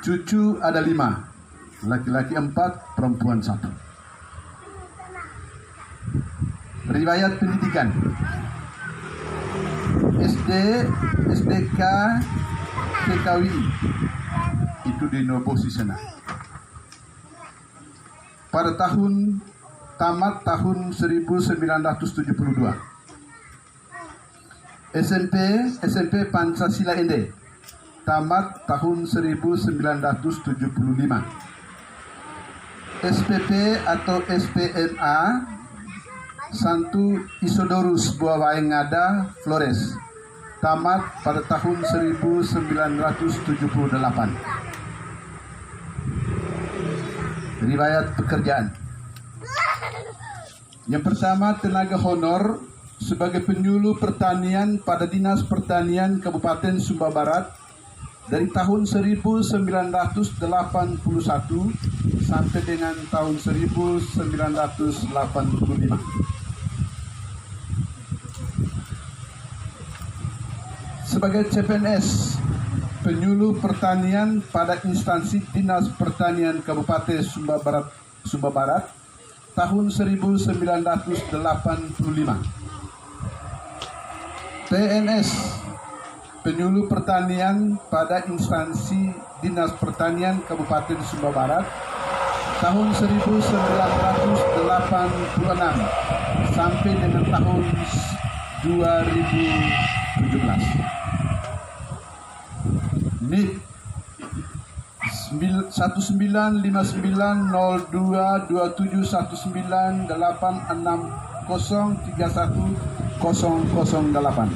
cucu ada 5, laki-laki 4, perempuan 1. Riwayat pendidikan: SD, SDK, TKWI itu di Nobosi sana. Pada tahun tamat tahun 1972. SMP Pancasila ND tamat tahun 1975. SPP atau SPMA Santu Isodorus Buawai Ngada Flores tamat pada tahun 1978. Riwayat pekerjaan. Yang pertama, tenaga honor sebagai penyuluh pertanian pada Dinas Pertanian Kabupaten Sumba Barat dari tahun 1981 sampai dengan tahun 1985. Sebagai CPNS, penyuluh pertanian pada instansi Dinas Pertanian Kabupaten Sumba Barat tahun 1985. PNS, penyuluh pertanian pada instansi Dinas Pertanian Kabupaten Sumba Barat tahun 1986 sampai dengan tahun 2017. NIP 19592928603108.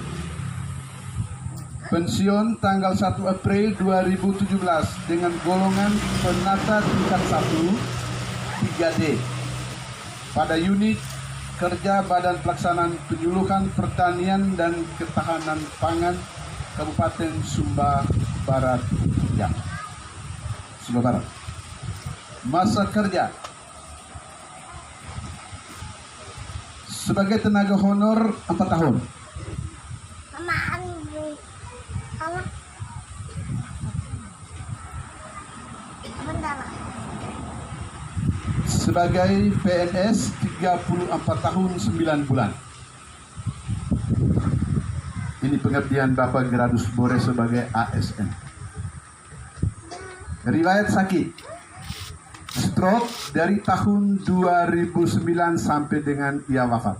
Pensiun tanggal 1 April 2017 dengan golongan penata tingkat 1 3D pada unit kerja Badan Pelaksanaan Penyuluhan Pertanian dan Ketahanan Pangan Kabupaten Sumba Barat. Ya. Sumba Barat. Masa kerja sebagai tenaga honor 4 tahun. Sebagai PNS 34 tahun 9 bulan. Ini pengabdian Bapak Gradus Bore sebagai ASN. Riwayat sakit. Stroke dari tahun 2009 sampai dengan ia wafat.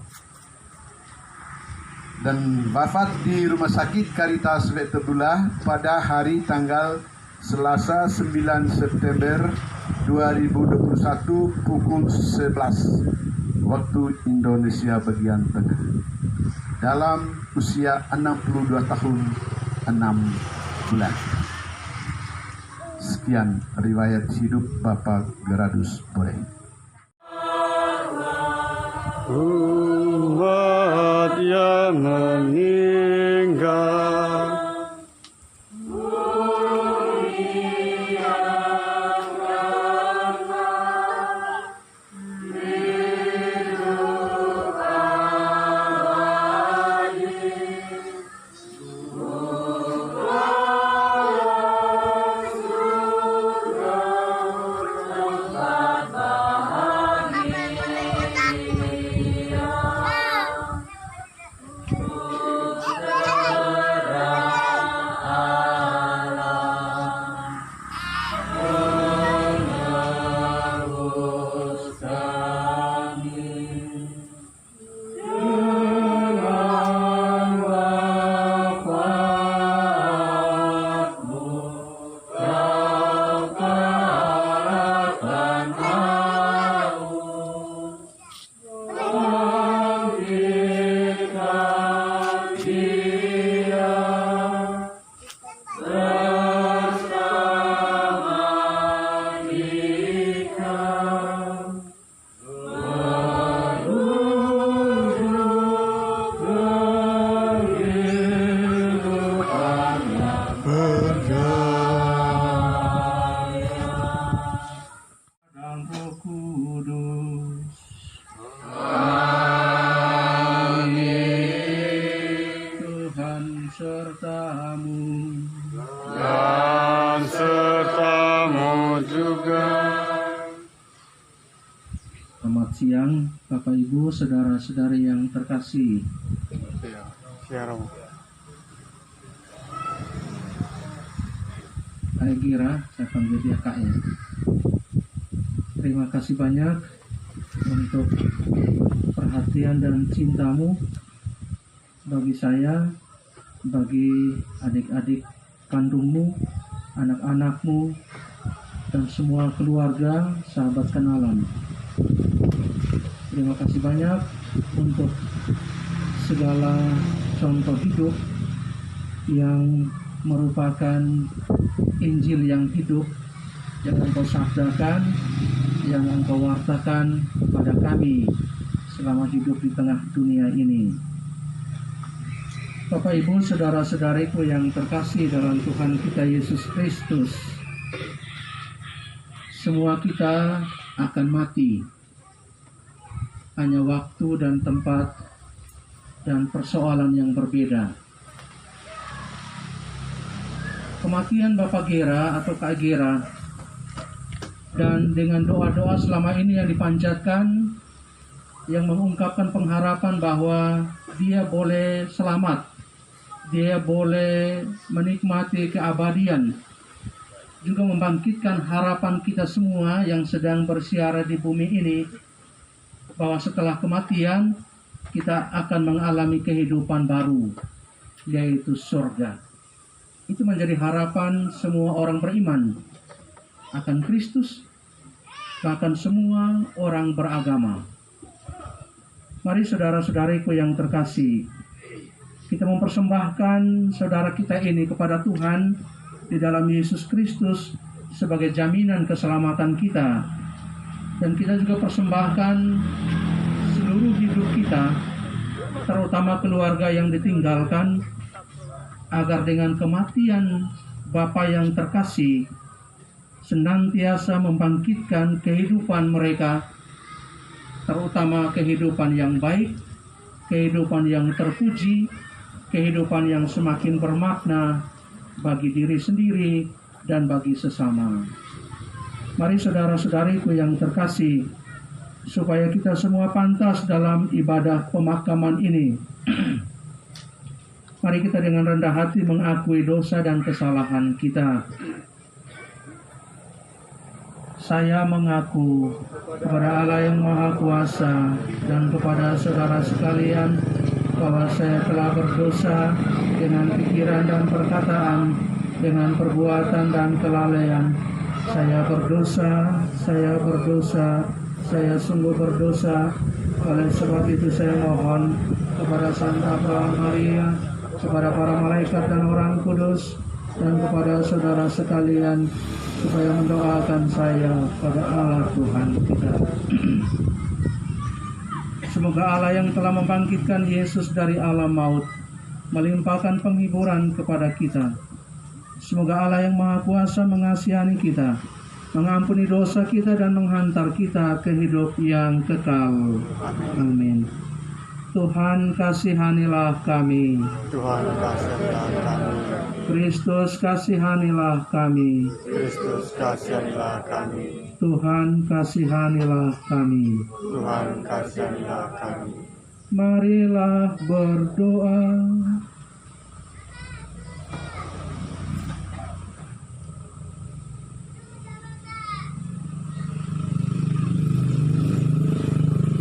Dan wafat di Rumah Sakit Caritas Wetebula pada hari tanggal Selasa 9 September 2021 pukul 11 waktu Indonesia bagian tengah dalam usia 62 tahun 6 bulan. Sekian riwayat hidup Bapak Gradus Bore. Umat yang meninggal dan sertamu juga. Selamat siang, Bapak Ibu, saudara-saudari yang terkasih. Saya kira saya akan menjadi AKM. Terima kasih banyak untuk perhatian dan cintamu bagi saya, bagi adik-adik kandungmu, anak-anakmu, dan semua keluarga, sahabat kenalan. Terima kasih banyak untuk segala contoh hidup yang merupakan Injil yang hidup yang Engkau sabdakan, yang Engkau wartakan pada kami selama hidup di tengah dunia ini. Bapak Ibu, saudara-saudariku yang terkasih dalam Tuhan kita Yesus Kristus, semua kita akan mati. Hanya waktu dan tempat dan persoalan yang berbeda. Kematian Bapak Gera atau Kak Gera, dan dengan doa-doa selama ini yang dipanjatkan, yang mengungkapkan pengharapan bahwa dia boleh selamat, dia boleh menikmati keabadian, juga membangkitkan harapan kita semua yang sedang bersiara di bumi ini, bahwa setelah kematian kita akan mengalami kehidupan baru, yaitu surga. Itu menjadi harapan semua orang beriman akan Kristus, bahkan semua orang beragama. Mari saudara-saudariku yang terkasih, kita mempersembahkan saudara kita ini kepada Tuhan di dalam Yesus Kristus sebagai jaminan keselamatan kita. Dan kita juga persembahkan seluruh hidup kita, terutama keluarga yang ditinggalkan, agar dengan kematian Bapa yang terkasih senantiasa membangkitkan kehidupan mereka, terutama kehidupan yang baik, kehidupan yang terpuji, kehidupan yang semakin bermakna bagi diri sendiri dan bagi sesama. Mari saudara-saudariku yang terkasih, supaya kita semua pantas dalam ibadah pemakaman ini. Mari kita dengan rendah hati mengakui dosa dan kesalahan kita. Saya mengaku kepada Allah yang Maha Kuasa dan kepada saudara sekalian bahwa saya telah berdosa dengan pikiran dan perkataan, dengan perbuatan dan kelalaian. Saya berdosa, saya sungguh berdosa. Oleh sebab itu saya mohon kepada Santa Maria, kepada para malaikat dan orang kudus, dan kepada saudara sekalian, supaya mendoakan saya pada Allah Tuhan kita. Semoga Allah yang telah membangkitkan Yesus dari alam maut melimpahkan penghiburan kepada kita. Semoga Allah yang Maha Kuasa mengasihani kita, mengampuni dosa kita, dan menghantar kita ke hidup yang kekal. Amin. Tuhan kasihanilah kami. Tuhan kasihanilah kami. Kristus kasihanilah kami. Kristus kasihanilah kami. Tuhan kasihanilah kami. Tuhan kasihanilah kami. Marilah berdoa.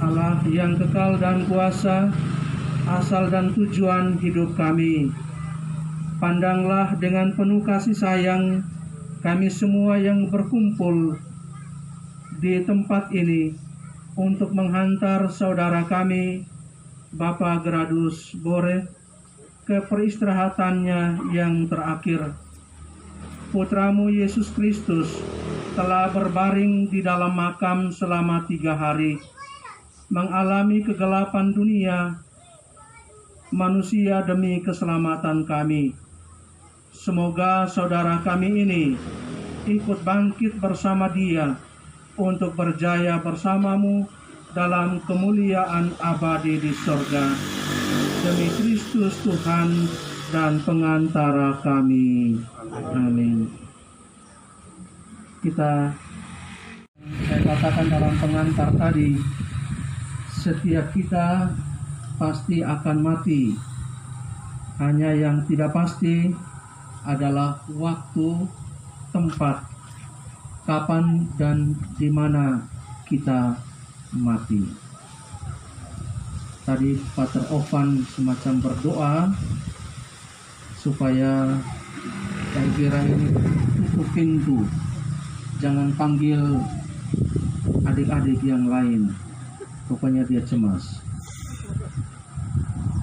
Allah yang kekal dan kuasa, asal dan tujuan hidup kami, pandanglah dengan penuh kasih sayang kami semua yang berkumpul di tempat ini untuk menghantar saudara kami, Bapak Gradus Bore, ke peristirahatannya yang terakhir. Putramu Yesus Kristus telah berbaring di dalam makam selama 3 hari, mengalami kegelapan dunia manusia demi keselamatan kami. Semoga saudara kami ini ikut bangkit bersama dia untuk berjaya bersamamu dalam kemuliaan abadi di sorga. Demi Kristus Tuhan dan pengantara kami. Amin. Saya katakan dalam pengantar tadi, setiap kita pasti akan mati. Hanya yang tidak pasti adalah waktu, tempat, kapan dan di mana kita mati. Tadi Pater Ovan semacam berdoa supaya Elvira ini tutup pintu, jangan panggil adik-adik yang lain, pokoknya dia cemas.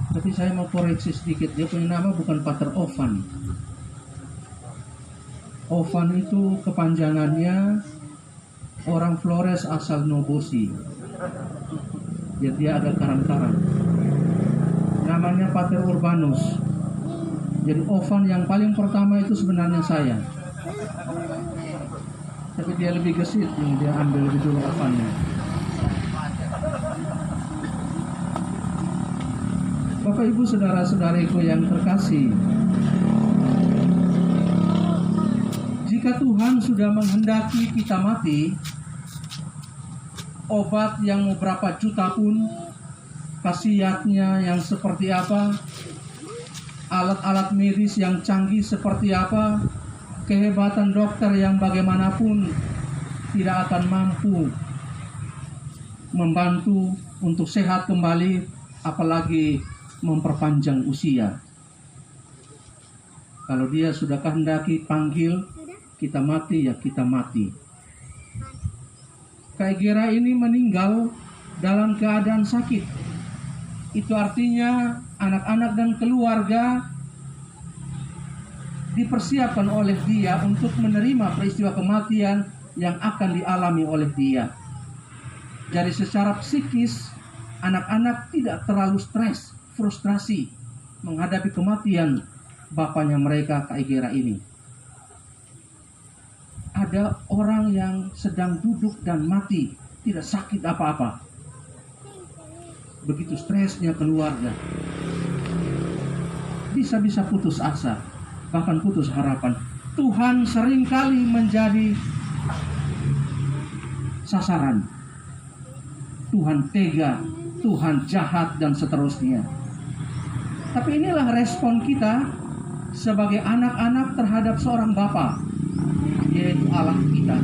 Tapi saya mau koreksi sedikit, dia punya nama bukan Pater Ovan. Ovan itu kepanjangannya orang Flores asal Nobosi. Jadi dia ada karang-karang. Namanya Pater Urbanus. Jadi Ovan yang paling pertama itu sebenarnya saya. Tapi dia lebih gesit, dia ambil lebih dulu Ovannya. Bapak Ibu saudara-saudariku yang terkasih, jika Tuhan sudah menghendaki kita mati, obat yang beberapa juta pun, khasiatnya yang seperti apa, alat-alat medis yang canggih seperti apa, kehebatan dokter yang bagaimanapun, tidak akan mampu membantu untuk sehat kembali, apalagi memperpanjang usia. Kalau dia sudah kehendaki panggil kita mati, ya kita mati. Kak Gera ini meninggal dalam keadaan sakit. Itu artinya anak-anak dan keluarga dipersiapkan oleh dia untuk menerima peristiwa kematian yang akan dialami oleh dia. Jadi secara psikis, anak-anak tidak terlalu stres, frustrasi menghadapi kematian bapaknya mereka, Kak Gera ini. Ada orang yang sedang duduk dan mati, tidak sakit apa-apa. Begitu stresnya keluarga. Bisa-bisa putus asa, bahkan putus harapan. Tuhan seringkali menjadi sasaran. Tuhan tega, Tuhan jahat, dan seterusnya. Tapi inilah respon kita sebagai anak-anak terhadap seorang Bapa, yaitu Allah kita.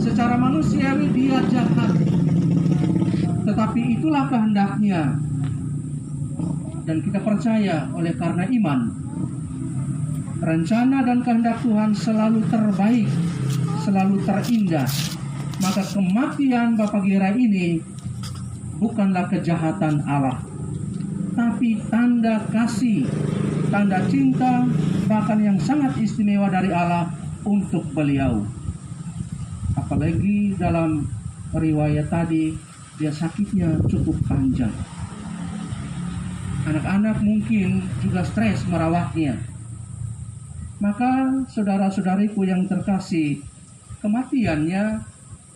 Secara manusiawi dia jahat, tetapi itulah kehendaknya. Dan kita percaya oleh karena iman, rencana dan kehendak Tuhan selalu terbaik, selalu terindah. Maka kematian Bapak Gera ini bukanlah kejahatan Allah, tapi tanda kasih, tanda cinta, bahkan yang sangat istimewa dari Allah untuk beliau. Apalagi dalam riwayat tadi, dia sakitnya cukup panjang. Anak-anak mungkin juga stres merawatnya. Maka saudara-saudariku yang terkasih, kematiannya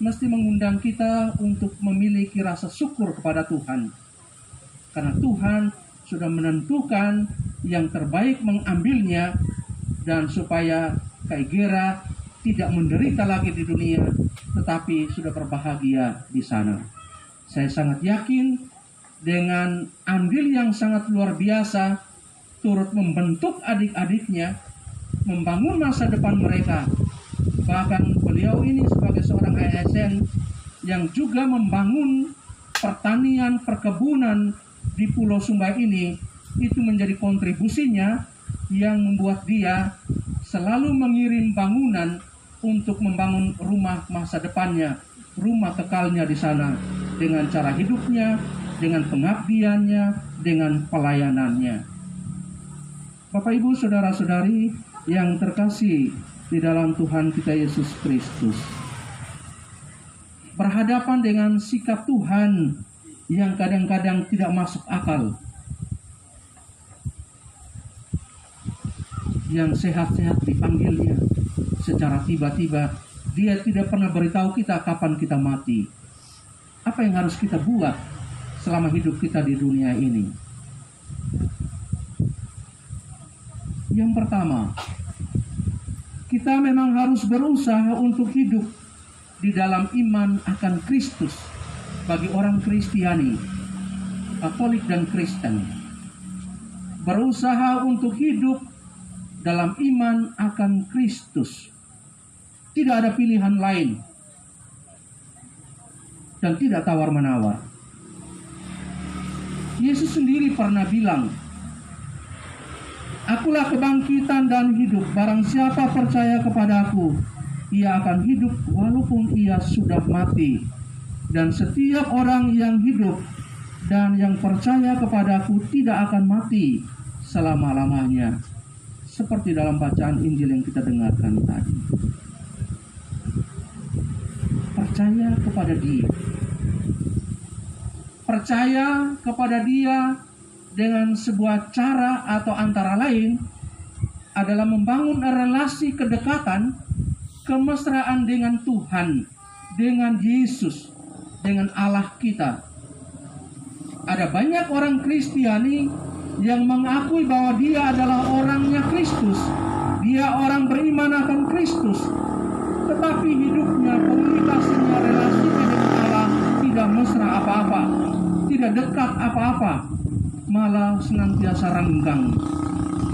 mesti mengundang kita untuk memiliki rasa syukur kepada Tuhan. Karena Tuhan sudah menentukan yang terbaik mengambilnya, dan supaya Kak Gera tidak menderita lagi di dunia, tetapi sudah berbahagia di sana. Saya sangat yakin dengan andil yang sangat luar biasa, turut membentuk adik-adiknya, membangun masa depan mereka. Bahkan beliau ini sebagai seorang ASN yang juga membangun pertanian, perkebunan di Pulau Sumba ini, itu menjadi kontribusinya yang membuat dia selalu mengirim bangunan untuk membangun rumah masa depannya, rumah kekalnya di sana, dengan cara hidupnya, dengan pengabdiannya, dengan pelayanannya. Bapak Ibu saudara-saudari yang terkasih di dalam Tuhan kita Yesus Kristus, berhadapan dengan sikap Tuhan yang kadang-kadang tidak masuk akal, yang sehat-sehat dipanggilnya secara tiba-tiba, dia tidak pernah beritahu kita kapan kita mati. Apa yang harus kita buat selama hidup kita di dunia ini? Yang pertama, kita memang harus berusaha untuk hidup di dalam iman akan Kristus bagi orang Kristiani, Katolik dan Kristen. Berusaha untuk hidup dalam iman akan Kristus. Tidak ada pilihan lain. dan tidak tawar-menawar. Yesus sendiri pernah bilang, "Akulah kebangkitan dan hidup. Barang siapa percaya kepadaku, ia akan hidup walaupun ia sudah mati. Dan setiap orang yang hidup dan yang percaya kepadaku tidak akan mati selama-lamanya." Seperti dalam bacaan Injil yang kita dengarkan tadi. Percaya kepada Dia. Percaya kepada Dia dengan sebuah cara atau antara lain adalah membangun relasi kedekatan, kemesraan dengan Tuhan, dengan Yesus, dengan Allah kita. Ada banyak orang Kristiani yang mengakui bahwa dia adalah orangnya Kristus, dia orang beriman akan Kristus, tetapi hidupnya, komunikasinya, relasinya dengan Allah tidak mesra apa-apa, tidak dekat apa-apa, malah senantiasa renggang.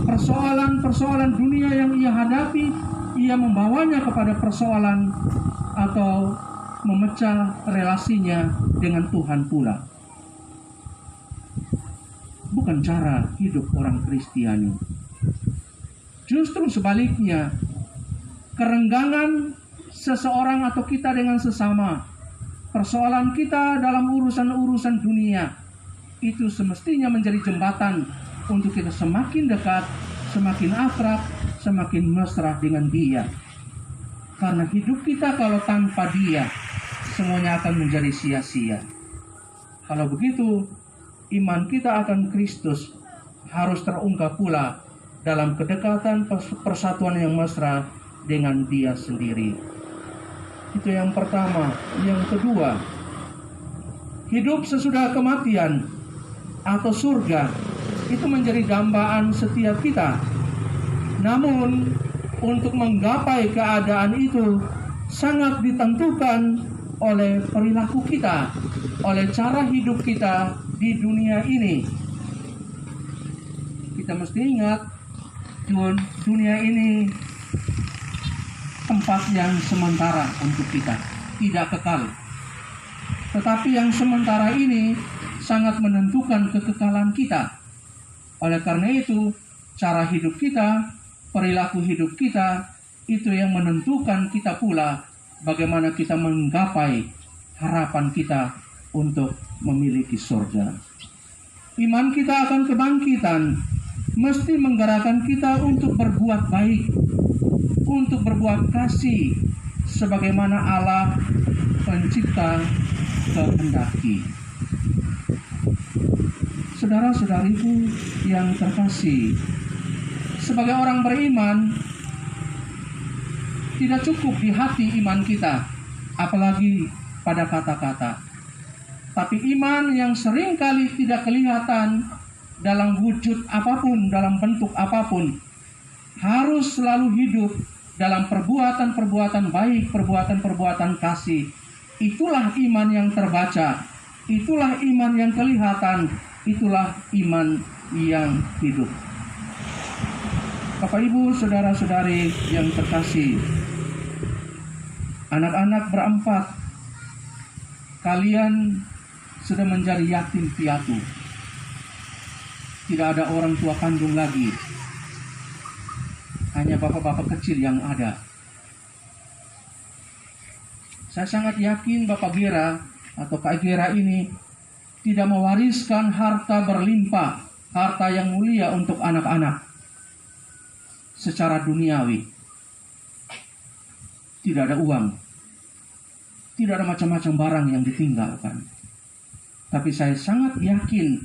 Persoalan-persoalan dunia yang ia hadapi, ia membawanya kepada persoalan atau memecah relasinya dengan Tuhan pula. Bukan cara hidup orang Kristiani. Justru sebaliknya, kerenggangan seseorang atau kita dengan sesama, persoalan kita dalam urusan-urusan dunia, itu semestinya menjadi jembatan untuk kita semakin dekat, semakin akrab, semakin mesra dengan Dia. Karena hidup kita kalau tanpa Dia, semuanya akan menjadi sia-sia. Kalau begitu, iman kita akan Kristus harus terungkap pula dalam kedekatan persatuan yang mesra dengan Dia sendiri. Itu yang pertama. Yang kedua, hidup sesudah kematian atau surga itu menjadi dambaan setiap kita. Namun untuk menggapai keadaan itu sangat ditentukan oleh perilaku kita, oleh cara hidup kita di dunia ini. Kita mesti ingat, dunia ini tempat yang sementara untuk kita, tidak kekal. Tetapi yang sementara ini sangat menentukan kekekalan kita. Oleh karena itu, cara hidup kita, perilaku hidup kita, itu yang menentukan kita pula bagaimana kita menggapai harapan kita untuk memiliki surga. Iman kita akan kebangkitan mesti menggerakkan kita untuk berbuat baik, untuk berbuat kasih sebagaimana Allah Pencipta kehendaki. Saudara-saudariku yang terkasih, sebagai orang beriman, tidak cukup di hati iman kita, apalagi pada kata-kata. Tapi iman yang seringkali tidak kelihatan dalam wujud apapun, dalam bentuk apapun, harus selalu hidup dalam perbuatan-perbuatan baik, perbuatan-perbuatan kasih. Itulah iman yang terbaca, itulah iman yang kelihatan, itulah iman yang hidup. Bapak Ibu, saudara-saudari yang terkasih, anak-anak berempat, kalian sudah menjadi yatim piatu. Tidak ada orang tua kandung lagi. Hanya bapak-bapak kecil yang ada. Saya sangat yakin Bapak Gera atau Kak Gera ini tidak mewariskan harta berlimpah, harta yang mulia untuk anak-anak secara duniawi. Tidak ada uang, tidak ada macam-macam barang yang ditinggalkan. Tapi saya sangat yakin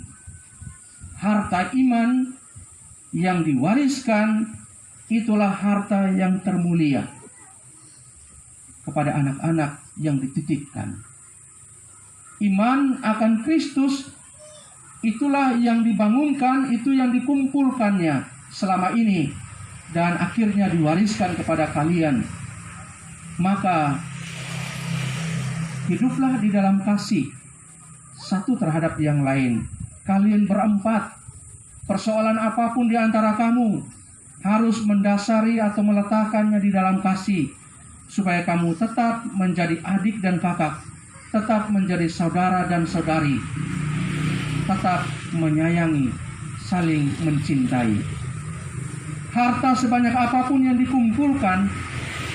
harta iman yang diwariskan itulah harta yang termulia kepada anak-anak yang dititipkan. Iman akan Kristus itulah yang dibangunkan, itu yang dikumpulkannya selama ini dan akhirnya diwariskan kepada kalian. Maka hiduplah di dalam kasih satu terhadap yang lain. Kalian berempat, persoalan apapun di antara kamu harus mendasari atau meletakkannya di dalam kasih, supaya kamu tetap menjadi adik dan kakak tetap menjadi saudara dan saudari, tetap menyayangi, saling mencintai. Harta sebanyak apapun yang dikumpulkan,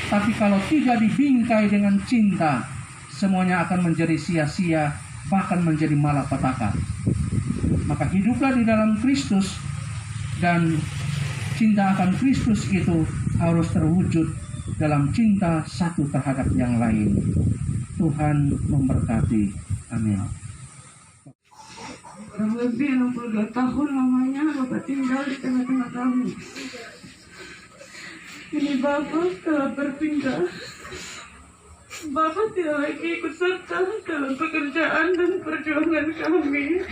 tapi kalau tidak dibingkai dengan cinta, semuanya akan menjadi sia-sia, bahkan menjadi malapetaka. Maka hiduplah di dalam Kristus, dan cinta akan Kristus itu harus terwujud dalam cinta satu terhadap yang lain. Tuhan memberkati. Amin. Kurang lebih 62 tahun lamanya Bapak tinggal di tengah-tengah kami. Ini Bapak telah berpindah. Bapak tidak lagi ikut serta dalam pekerjaan dan perjuangan kami.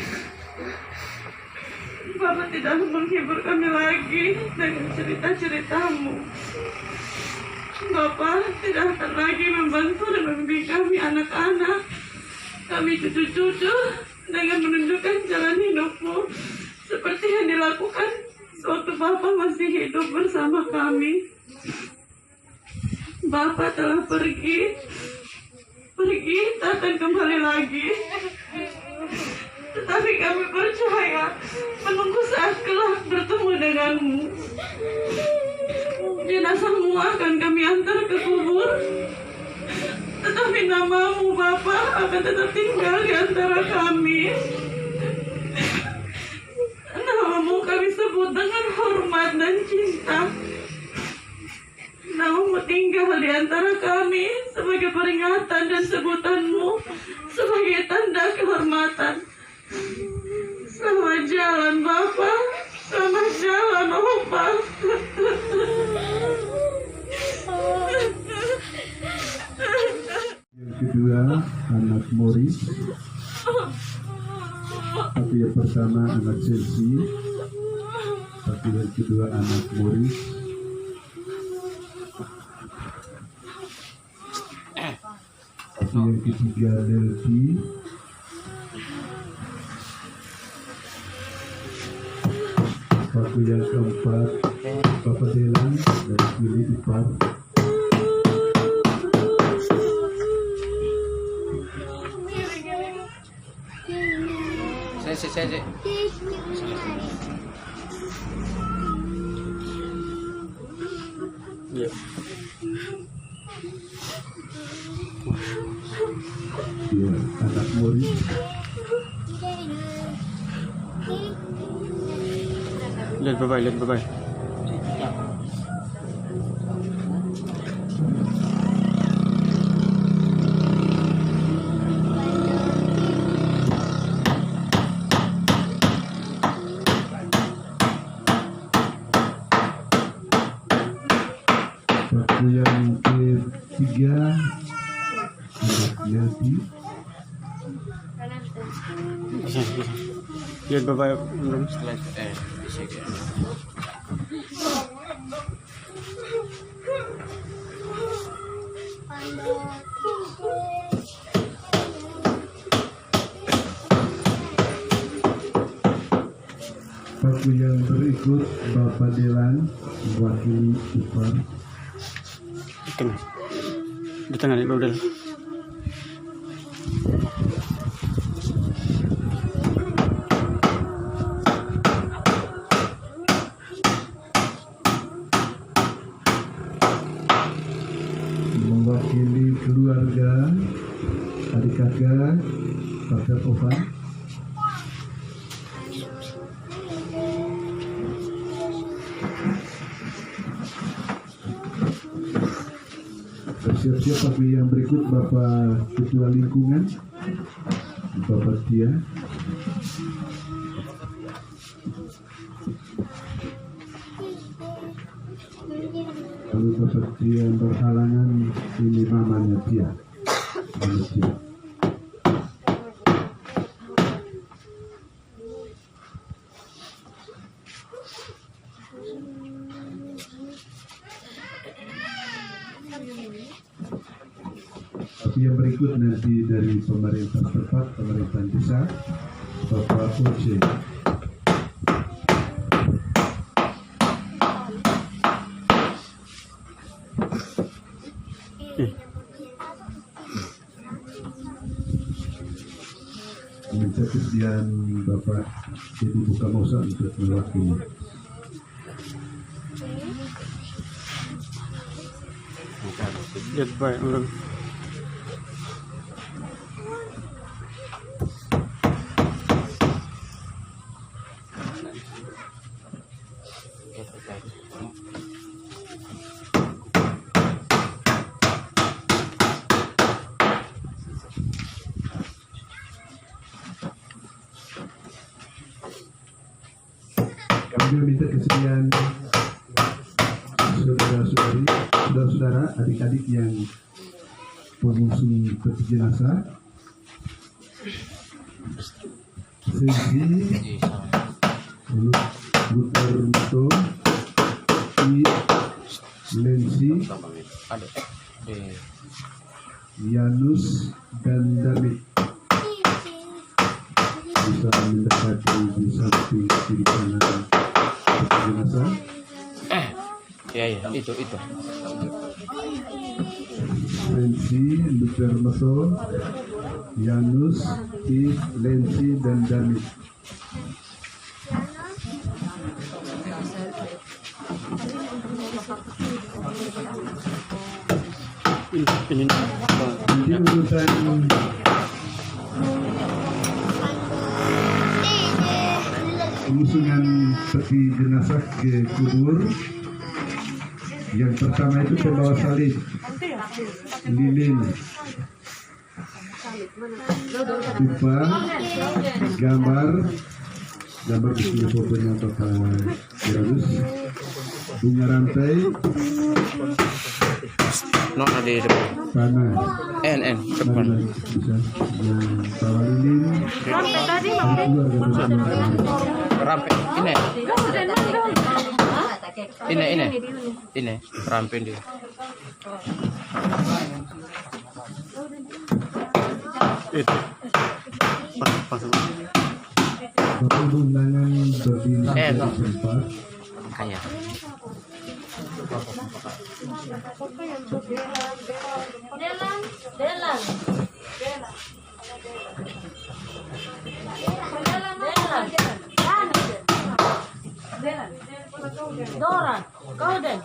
Bapak tidak menghibur kami lagi dengan cerita-ceritamu. Bapak tidak akan lagi membantu dan membimbing kami anak-anak, kami cucu-cucu, dengan menunjukkan jalan hidupmu seperti yang dilakukan sewaktu Bapak masih hidup bersama kami. Bapak telah pergi tak akan kembali lagi. Tetapi kami percaya menunggu saat kelak bertemu denganmu. Jenazahmu akan kami antar ke kubur, tetapi namamu Bapa akan tetap tinggal di antara kami. Namamu kami sebut dengan hormat dan cinta. Namamu tinggal di antara kami sebagai peringatan dan sebutanmu sebagai tanda kehormatan. Selamat jalan Bapa, selamat jalan Opa. Yang kedua anak Morris, tapi yang pertama anak Chelsea, tapi yang kedua anak Morris, tapi yang ketiga Delphi, tapi yang keempat Bapak Delan dari Pilih Ipar. Saya. Ya. Ya, anak Morris, Lihat bye-bye. waktu yang ketiga anak Delphi, Lihat bye-bye. Setelah bisa waktu yang berikut Bapak Delan mewakili Ipar. Di tengah nih, Bapak. Mewakili keluarga adik kakak Bapak Ovan. Siap-siap waktu yang berikut Bapak Ketua Lingkungan Bapak Tia. Lalu Bapak Tia yang berhalangan, ini mamanya Tia. Tia. Tapi yang berikut nanti dari pemerintah tempat, pemerintah desa, Bapak Oce. minta kesediaan Bapak Ibu Buka Mosa untuk mewakili. Lihat baik orang. Kami juga minta kesediaan saudara-saudara, adik-adik yang pengungsi peti jenazah, Sesi, Luther Muto, Lensi, Yanus, dan David bisa mendekati di samping kiri kanan peti jenazah. Ya itu. Lensi, Luther Muto, Yanus, Lensi, dan David. Ini. Jadi urusan pengusungan peti jenazah ke kubur, yang pertama itu pembawa salib, lilin, dupa, gambar di sini fotonya Bapak Gerardus, bunga rantai, di depan. tanah, N depan. mana bisa, yang bawa lilin, dan keluarga bersama. Rampe ini rampe dia. Itu. Pasang. Bapak Ibu undangan berdiri di tempat. Kayak. Dora, kau deh.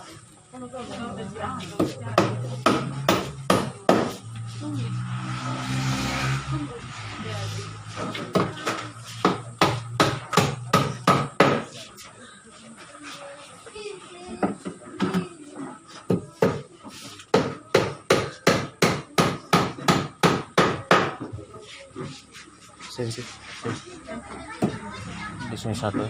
Sensi. Di sini satu.